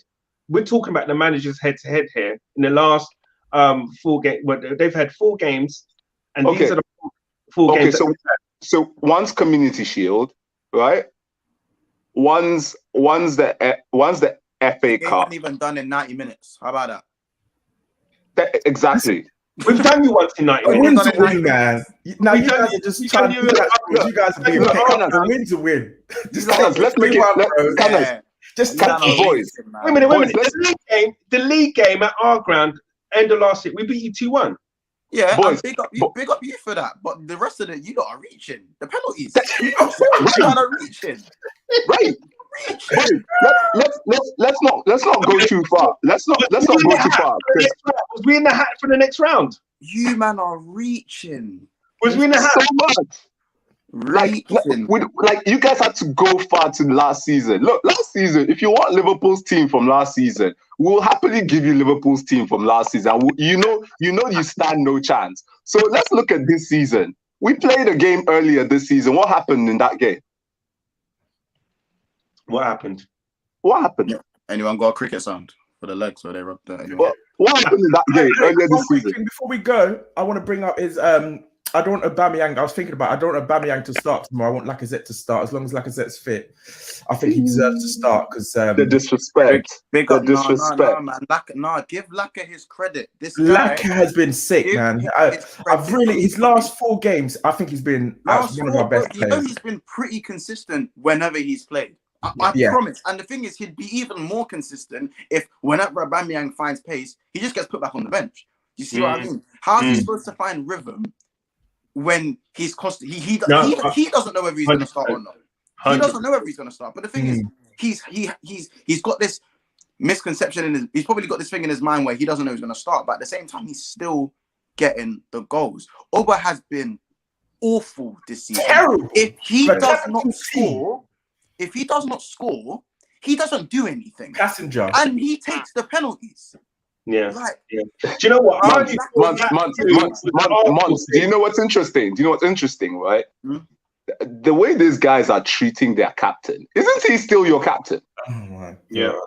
We're talking about the managers head to head here in the last 4 games. Well, they've had 4 games, and these are the 4 games. So one's Community Shield, right? One's the FA Cup. Haven't even done in 90 minutes. How about that? Exactly. We've done you once in 90 minutes. Win, man. Now you guys are just trying to. You guys are being win to win. Let's make it. Just catch the boys. Wait a minute. The league game at our ground, end of last year, we beat you 2-1. Yeah, boys, big up you for that. But the rest of it, you lot are reaching the penalties. You lot are reaching. Right. Let's not go too far. Let's not go too far. Was we in the hat for the next round? You man are reaching. Was we in the hat so much? Like you guys had to go far to last season. Look, last season, if you want Liverpool's team from last season, we'll happily give you Liverpool's team from last season. You know you stand no chance. So let's look at this season. We played a game earlier this season. What happened in that game? What happened? Yeah. Anyone got a cricket sound for the legs where they rubbed that? Anyway. What happened in that game earlier this season? Before we go, I want to bring up is I don't want Aubameyang. I was thinking about I don't want Aubameyang to start tomorrow. I want Lacazette to start as long as Lacazette's fit. I think he deserves to start because the disrespect. Big up, disrespect. No, give Laka his credit. This guy has been sick, man. I've really his last 4 games. I think he's been one of our best players. You know, he's been pretty consistent whenever he's played. I promise. And the thing is, he'd be even more consistent if whenever Aubameyang finds pace, he just gets put back on the bench. You see what I mean? How is he supposed to find rhythm when he's constantly he doesn't know whether he's going to start or not. He doesn't know whether he's going to start. But the thing is, he's got this misconception in his. He's probably got this thing in his mind where he doesn't know he's going to start. But at the same time, he's still getting the goals. Oba has been awful this season. Terrible. If he does not score, he doesn't do anything. Passenger. And he takes the penalties. Yeah. Do you know what? Monts. Do you know what's interesting? Right? The way these guys are treating their captain. Isn't he still your captain? Oh my. Yeah.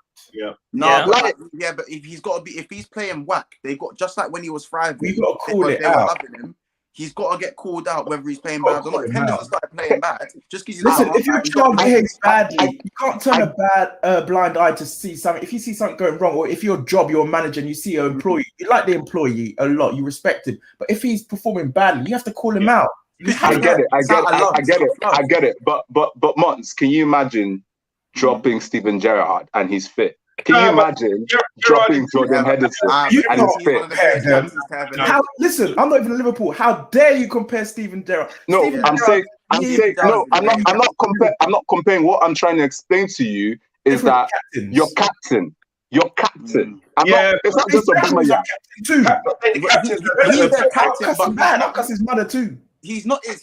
But if he's playing whack, they've got just like when he was thriving. We got to call it out. he's got to get called out whether he's playing bad or not. If Henderson started playing bad, just because he's listen, if your job behaves badly, you can't turn a blind eye to see something. If you see something going wrong, or if your job, you're a manager, and you see an employee, you like the employee a lot, you respect him. But if he's performing badly, you have to call him out. I get it. But Monts, can you imagine dropping Steven Gerrard and he's fit? Can you imagine dropping Jordan Henderson and he's fit? Listen, I'm not even Liverpool. How dare you compare Steven Gerrard? No, I'm not comparing. What I'm trying to explain to you is that your captain. It's not just a Boomerang. He's their captain, but Marcus is mother too. He's not his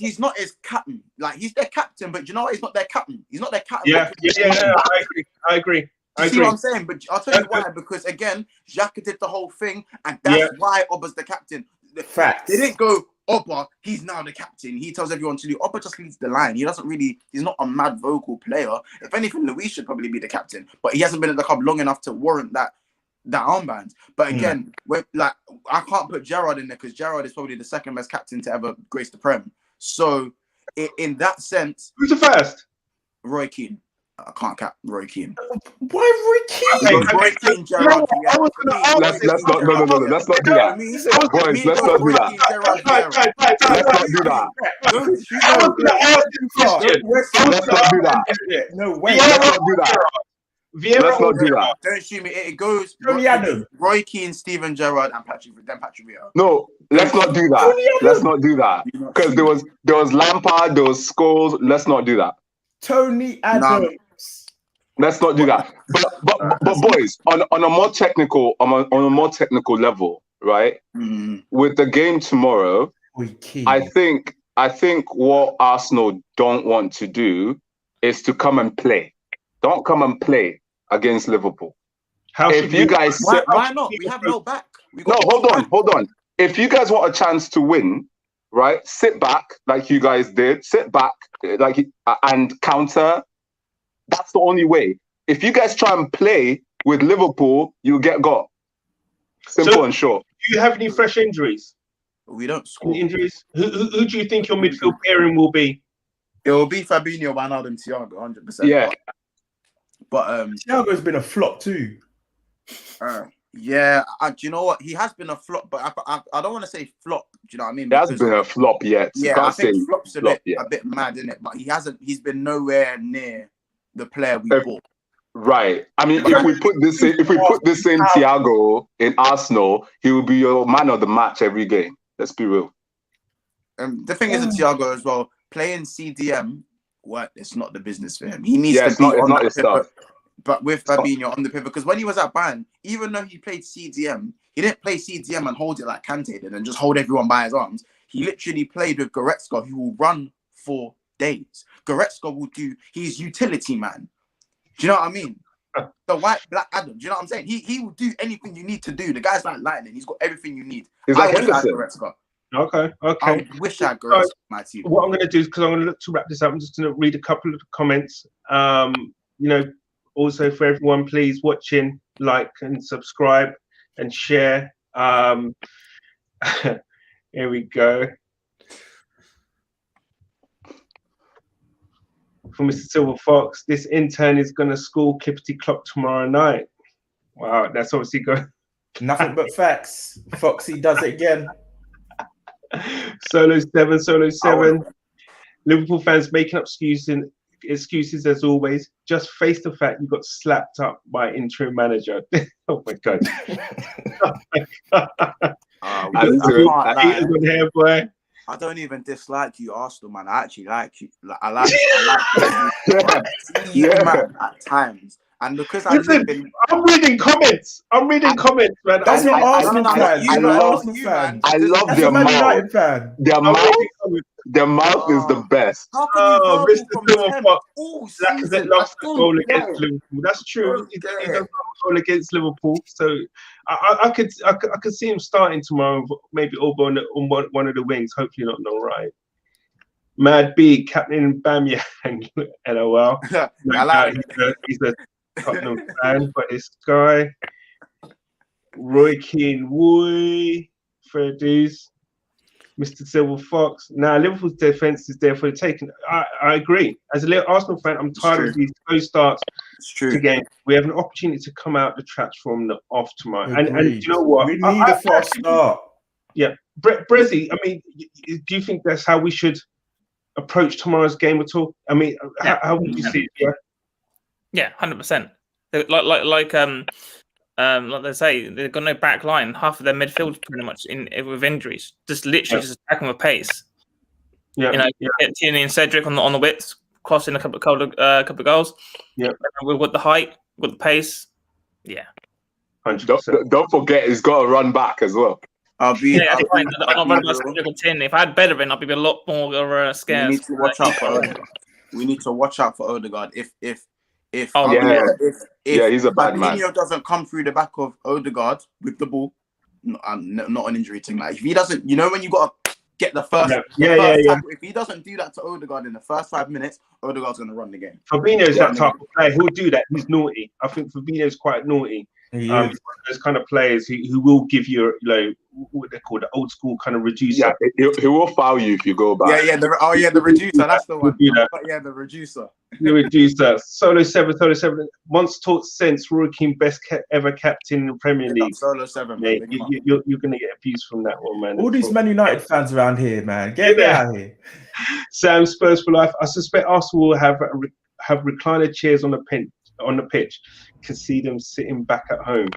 captain. Like, he's their captain, but you know what? He's not their captain. He's not their captain. Yeah, I agree. You see what I'm saying? But I'll tell you why. Because again, Xhaka did the whole thing, and that's why Oba's the captain. Facts. They didn't go, Oba, he's now the captain. He tells everyone to do. Oba just leads the line. He's not a mad vocal player. If anything, Luis should probably be the captain. But he hasn't been at the club long enough to warrant that armband. But again, I can't put Gerrard in there because Gerrard is probably the second best captain to ever grace the Prem. So in that sense, who's the first? Roy Keane. I can't cap Roy Keane. Why Roy Keane? Roy Keane, Gerrard. Let's not do that. Boys, let's not do that. Let's not do that. No way. Let's not do that. Let's not do that. Don't shoot me. It goes Roy Keane, Steven Gerrard, and Patrick Vieira. No, let's not do that. Let's not do that. Because there was Lampard, there was Scholes. Let's not do that. Tony Adams. Let's not do that. But boys, on a more technical level, right? With the game tomorrow, I think what Arsenal don't want to do is to come and play. Don't come and play against Liverpool. Why not? We have no back. Hold on. If you guys want a chance to win, right? Sit back like you guys did. Sit back and counter. That's the only way. If you guys try and play with Liverpool, you'll get got. Simple and short. Do you have any fresh injuries? We don't score. Injuries? Who do you think your midfield pairing will be? It will be Fabinho, Wijnaldum, Thiago, 100%. Yeah. But Thiago's been a flop too. Do you know what? He has been a flop, but I don't want to say flop. Do you know what I mean? He hasn't been a flop yet. Yeah, I think flop's a bit mad, isn't it? But he's been nowhere near the player we bought. Right. I mean, if we put this same Thiago in Arsenal, he will be your man of the match every game. Let's be real. The thing is with Thiago as well, playing CDM, it's not the business for him. He needs to be on the pivot. But with Fabinho on the pivot, because when he was at Bayern, even though he played CDM, he didn't play CDM and hold it like Kante did and just hold everyone by his arms. He literally played with Goretzka, who will run for days. Goretzka will do, he's utility man. Do you know what I mean? The white Black Adam. Do you know what I'm saying? He will do anything you need to do. The guy's like lightning. He's got everything you need. He's like Henderson. Okay. I wish I had Goretzka on my team. What I'm going to do is, because I'm going to look to wrap this up, I'm just going to read a couple of comments. Also for everyone, please watching, like and subscribe and share. Here we go. For Mr. Silver Fox, this intern is going to school Clippity Clock tomorrow night. Wow, that's obviously good. Nothing but facts. Foxy does it again. Solo 7. Liverpool fans making up excuses as always. Just face the fact you got slapped up by interim manager. Oh my god. I don't even dislike you, Arsenal, man. I actually like you. I like you man, at times. And because I'm reading comments. Man. That's not Arsenal fan. I love their mouth. Their mouth is the best. Mr. Silver Fox. That loves the goal against Liverpool. That's true. He does have a goal against Liverpool. So I could see him starting tomorrow, maybe over on one of the wings. Hopefully not no right. Mad B, Captain Bamyang. LOL. He's a Tottenham fan, but this guy, Roy Keane, fair dues. Mr. Silver Fox. Now, Liverpool's defense is there for the taking. I agree. As a little Arsenal fan, I'm tired of these slow starts to games. We have an opportunity to come out the traps from the off tomorrow. And you know what? We need a fast start. Yeah. Brezzy, I mean, do you think that's how we should approach tomorrow's game at all? I mean, how would you see it? Yeah, 100%. Like they say, they've got no back line. Half of their midfield pretty much with injuries. Just literally just attacking with pace. Yeah, Get Tierney and Cedric on the widths, crossing a couple of goals. Yeah, with the height, with the pace. Yeah, 100%. Don't forget, he's got to run back as well. I'm not worried about Cedric and Tierney. If I had Bellerin, I'd be a lot more scared. We need to watch out for Odegaard. We need to watch out for Odegaard. If he's a bad man. Fabinho doesn't come through the back of Odegaard with the ball, not an injury thing. Like if he doesn't, when you got to get the first, tackle, if he doesn't do that to Odegaard in the first 5 minutes, Odegaard's going to run the game. Fabinho's that type of player. He'll do that. He's naughty. I think Fabinho's quite naughty. Those kind of players who will give you, what they call the old school kind of reducer. Yeah, he will foul you if you go back. The reducer. That's the one. The reducer. The reducer. Solo 7. Monts taught sense. Roy Keane, best ever captain in the Premier League. Solo 7. Mate, you're going to get abused from that one, man. All these Man United fans around here, man. Get out of here. Sam, Spurs for life. I suspect Arsenal will have recliner chairs on the pitch. Can see them sitting back at home.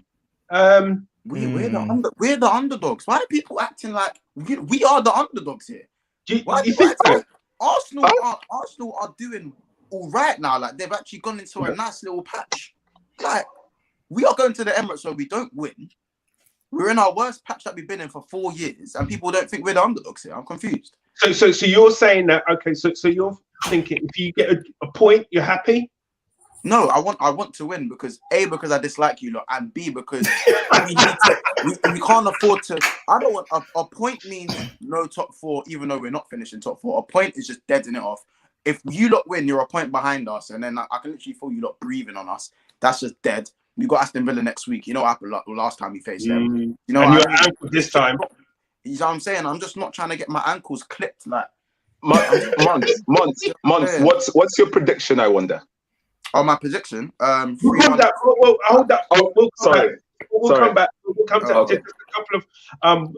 We're the underdogs. Why are people acting like we are the underdogs here? Do you think so? Arsenal are doing all right now. Like they've actually gone into a nice little patch. Like we are going to the Emirates where we don't win. We're in our worst patch that we've been in for 4 years, and people don't think we're the underdogs here. I'm confused. So you're saying that? Okay, so you're thinking if you get a point, you're happy? No, I want to win because A, because I dislike you lot, and B, because we can't afford to. I don't want a point means no top 4, even though we're not finishing top 4. A point is just deading it off. If you lot win, you're a point behind us, and then I can literally feel you lot breathing on us. That's just dead. We got Aston Villa next week. You know what happened last time we faced them. You know what I mean? This time. You know what I'm saying? I'm just not trying to get my ankles clipped. Like Months. What's your prediction? I wonder. Oh, my prediction. Hold up. We'll come back. We'll come to just a couple of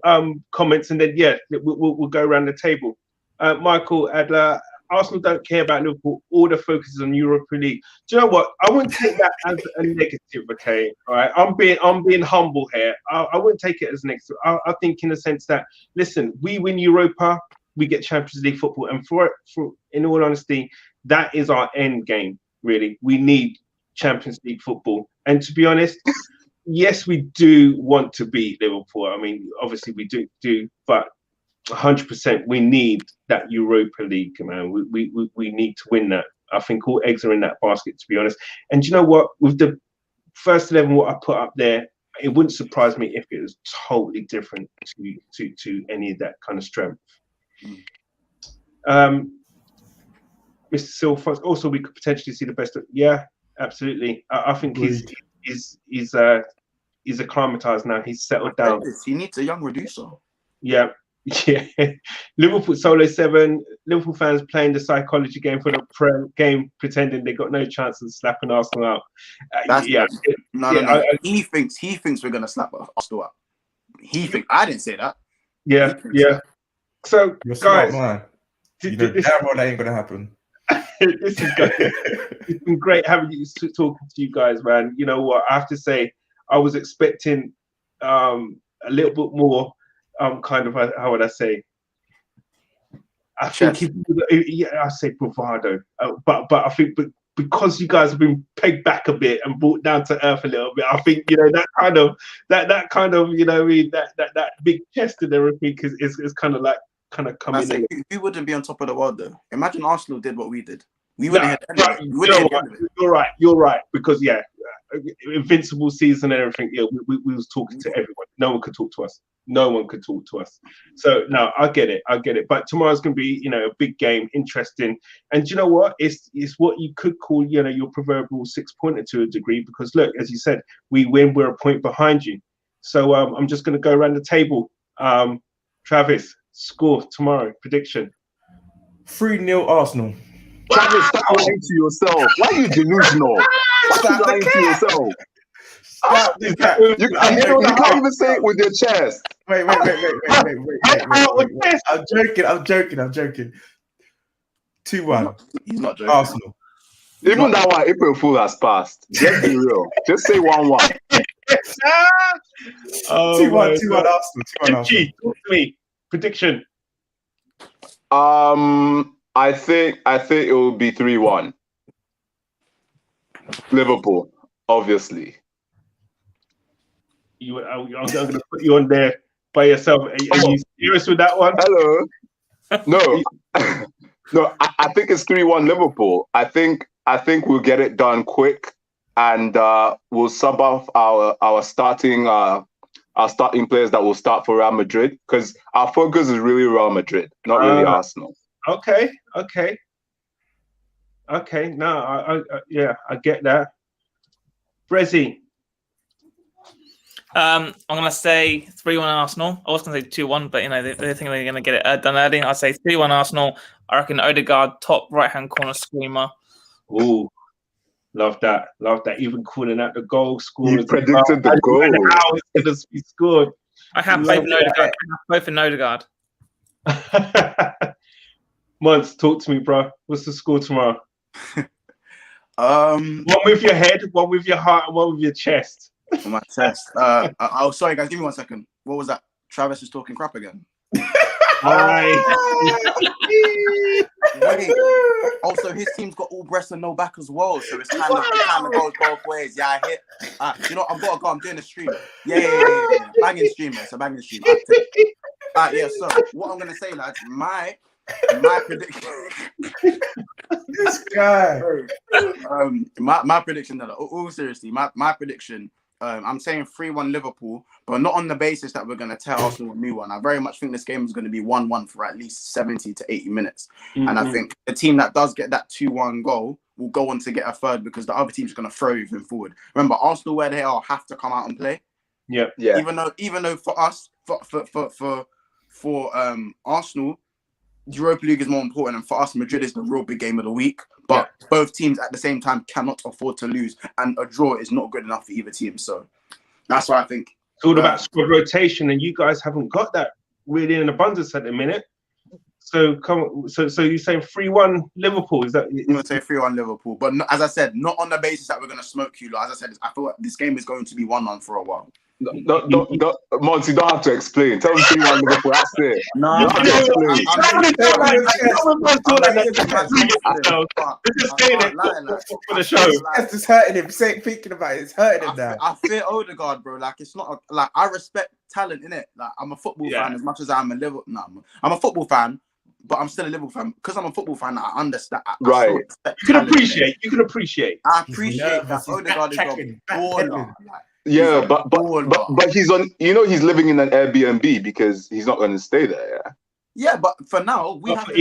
comments, and then we'll go around the table. Michael Adler, Arsenal don't care about Liverpool. All the focus is on Europa League. Do you know what? I wouldn't take that as a negative. Okay, all right. I'm being humble here. I wouldn't take it as negative. I think in the sense that listen, we win Europa, we get Champions League football, and for in all honesty, that is our end game. Really, we need Champions League football. And to be honest, yes, we do want to beat Liverpool. I mean, obviously we do, but 100% we need that Europa League, man. We need to win that. I think all eggs are in that basket, to be honest. And you know what? With the first 11, what I put up there, it wouldn't surprise me if it was totally different to any of that kind of strength. Mr. Silver, also we could potentially see the best. Yeah, absolutely. I think he's acclimatized now. He's settled down. He needs a young reducer. Yeah. Liverpool Solo 7. Liverpool fans playing the psychology game for the game, pretending they got no chance of slapping Arsenal out. No. He thinks we're gonna slap Arsenal out. He thinks. I didn't say that. Yeah. So you're guys, smart, man. You know damn well that ain't gonna happen. This is good. It's been great having you talking to you guys, man. You know what? I have to say, I was expecting a little bit more. Kind of how would I say? I think I say bravado, but I think because you guys have been pegged back a bit and brought down to earth a little bit, I think that kind of that big chest and everything is kind of like. Coming in. We wouldn't be on top of the world though. Imagine Arsenal did what we did. We wouldn't hit You're right. Because invincible season and everything. Yeah, we was talking to everyone. No one could talk to us. So no, I get it. But tomorrow's gonna be a big game, interesting. And you know what? It's what you could call your proverbial 6-pointer to a degree. Because look, as you said, we win. We're a point behind you. So I'm just gonna go around the table. Travis, score tomorrow? Prediction. 3-0 Arsenal. Travis, stop lying to yourself. Why are you delusional? Stop lying to yourself. You can't even say it with your chest. Wait. I'm joking. 2-1. He's not joking. Arsenal. Even that one, April Fool has passed. Just be real. Just say 1-1. 2-1 Arsenal. Vinchi, talk to me. Prediction. I think it will be 3-1. Liverpool, obviously. I'm going to put you on there by yourself. Are you serious with that one? Hello. No, I think it's 3-1 Liverpool. I think we'll get it done quick, and we'll sub off our starting players that will start for Real Madrid, because our focus is really Real Madrid, not really Arsenal. Okay. No, I get that. Brezzy. I'm going to say 3-1 Arsenal. I was going to say 2-1, but they think they're going to get it done early. I'll say 3-1 Arsenal. I reckon Odegaard, top right-hand corner screamer. Ooh, love that. Even calling out the goal scorers. You predicted the goal. How it's going to be scored. I have faith in Odegaard. Monts, talk to me, bro. What's the score tomorrow? One with your head, one with your heart, and one with your chest. For my test. Sorry, guys. Give me 1 second. What was that? Travis is talking crap again. Wait. Also, his team's got all breasts and no back as well, so it kind of goes both ways. Yeah, I hit. You know, I've got to go. I'm doing a stream. Yeah. Banging stream, man. So banging stream. Yeah. So what I'm gonna say, lads, my prediction. This guy. My prediction. All seriously, my prediction. I'm saying 3-1 Liverpool, but not on the basis that we're going to tell Arsenal a new one. I very much think this game is going to be 1-1 for at least 70 to 80 minutes. Mm-hmm. And I think the team that does get that 2-1 goal will go on to get a third, because the other team's going to throw everything forward. Remember, Arsenal, where they are, have to come out and play. Yeah. Even though for us, for Arsenal, Europa League is more important, and for us, Madrid is the real big game of the week. But both teams at the same time cannot afford to lose, and a draw is not good enough for either team. So that's why I think it's all about squad rotation, and you guys haven't got that really in abundance at the minute. So so you're saying 3-1 Liverpool? Is that? I'm going to say 3-1 Liverpool, but as I said, not on the basis that we're going to smoke you. As I said, I feel like this game is going to be 1-1 for a while. Monts, you don't have to explain. Tell them 3-1 Liverpool. That's it. No, for the show. It's hurting him. Thinking about it, it's hurting him now. I fear Odegaard, bro. Like, it's not like I respect talent in it. Like, I'm a football fan as much as I'm a Liverpool. No, I'm a football fan, but I'm still a Liverpool fan. Because I'm a football fan, I understand. Right. You can appreciate. I appreciate that Odegaard is a baller. Yeah, but he's on. You know, he's living in an Airbnb because he's not going to stay there. Yeah, but for now, we have to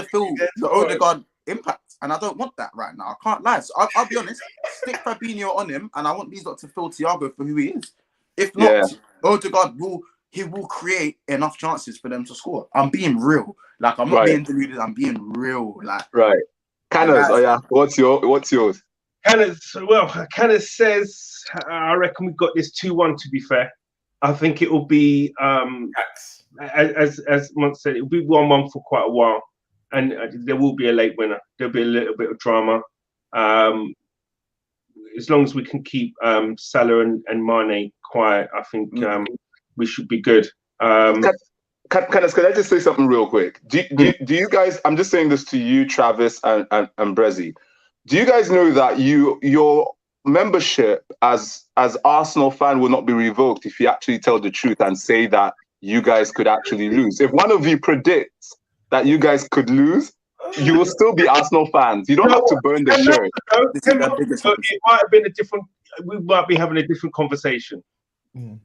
feel the Odegaard impact, and I don't want that right now. I can't lie. So I'll be honest. Stick Fabinho on him, and I want these lot to feel Thiago for who he is. If not, Odegaard will create enough chances for them to score. I'm being real. Like, I'm not being deluded. I'm being real. Like, right. Canners. Oh yeah. What's yours? Kenneth says, I reckon we've got this 2-1, to be fair. I think it will be, as Monts said, it will be 1-1 for quite a while. And there will be a late winner. There'll be a little bit of drama. As long as we can keep Salah and Mane quiet, I think we should be good. Can I just say something real quick? Do you guys, I'm just saying this to you, Travis and Brezzy. Do you guys know that your membership as Arsenal fan will not be revoked if you actually tell the truth and say that you guys could actually lose? If one of you predicts that you guys could lose, you will still be Arsenal fans. You don't have to burn the shirt. It might have been we might be having a different conversation 10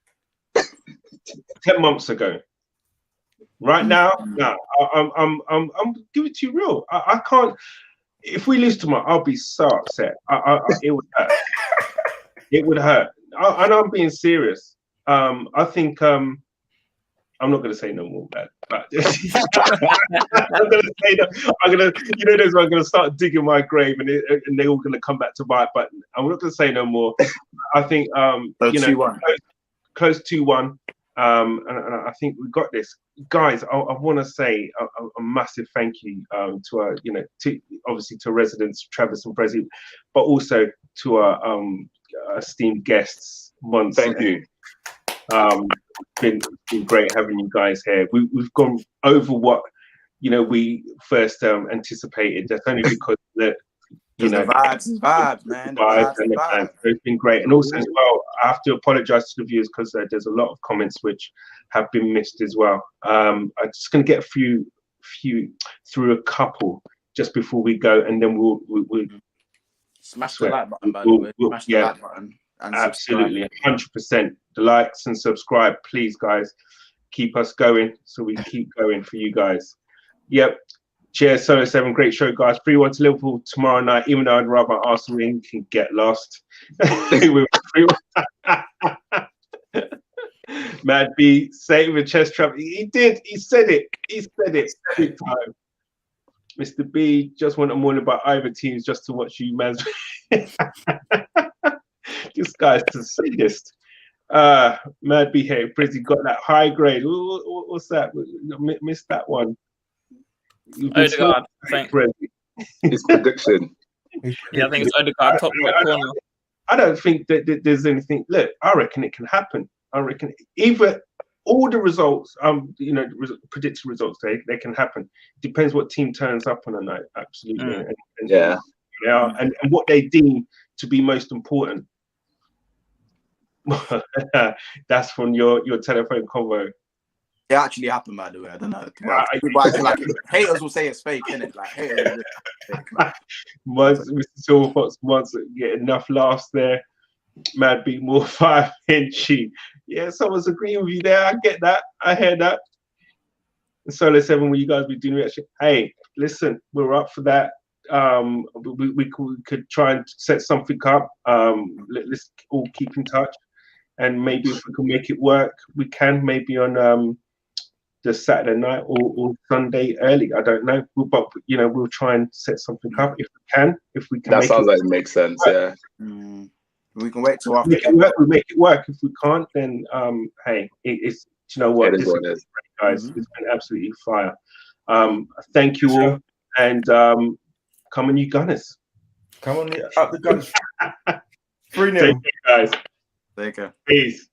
months ago. Right now, I'm giving it to you real. I can't. If we lose tomorrow, I'll be so upset. It would hurt. It would hurt. And I'm being serious. I think I'm I'm not going to say no more, man. But I'm going to say that. I'm going to, I'm going to start digging my grave, and they're all going to come back to bite. But I'm not going to say no more. I think, close 2-1. And I think we got this, guys. I want to say a massive thank you to our, obviously to residents Travis and Brezzy, but also to our esteemed guests. Monts. Thank you. It's been great having you guys here. We've gone over what we first anticipated. That's only because the vibes, man. So it's been great. And also as well, I have to apologize to the viewers because there's a lot of comments which have been missed as well. I'm just going to get a few through a couple just before we go, and then we'll smash the like button, by the way. Smash the like button. Absolutely, 100%. The likes and subscribe, please, guys. Keep us going, so we keep going for you guys. Yep. Cheers, Solo 7. Great show, guys. 3-1 to Liverpool tomorrow night, even though I'd rather Arsenal can get lost. Mad B, saving the chest trap. He did. He said it. Big time. Mr. B, just want a morning about either teams just to watch you, man. This guy's the sadist. Mad B here. Brezzy got that high grade. What's that? Missed that one. Odegaard, I think. His prediction. Yeah, I think it's Odegaard, top right corner. I don't think that there's anything. Look, I reckon it can happen. I reckon either all the results, predicted results, they can happen. Depends what team turns up on a night. Absolutely. And what they deem to be most important. That's from your telephone convo. It actually happened, by the way. I don't know. Like haters will say it's fake, innit? Like haters. Mr. Silverfox wants get enough laughs there. Mad Be more 5 Vinchi. Yeah, someone's agreeing with you there. I get that. I hear that. Solo 7, will you guys be doing reaction? Hey, listen, we're up for that. We could try and set something up. Let's all keep in touch, and maybe if we can make it work, we can maybe on the Saturday night or Sunday early. I don't know, but we'll try and set something up if we can. That sounds like it makes sense. Yeah. We can wait till after. We make it work. If we can't, then hey, it's what it is. What it is. Guys, it's been absolutely fire. Thank you all, and come on, you Gunners. Come on, up the Gunners. 3-0. Take care, guys. Take care. Peace.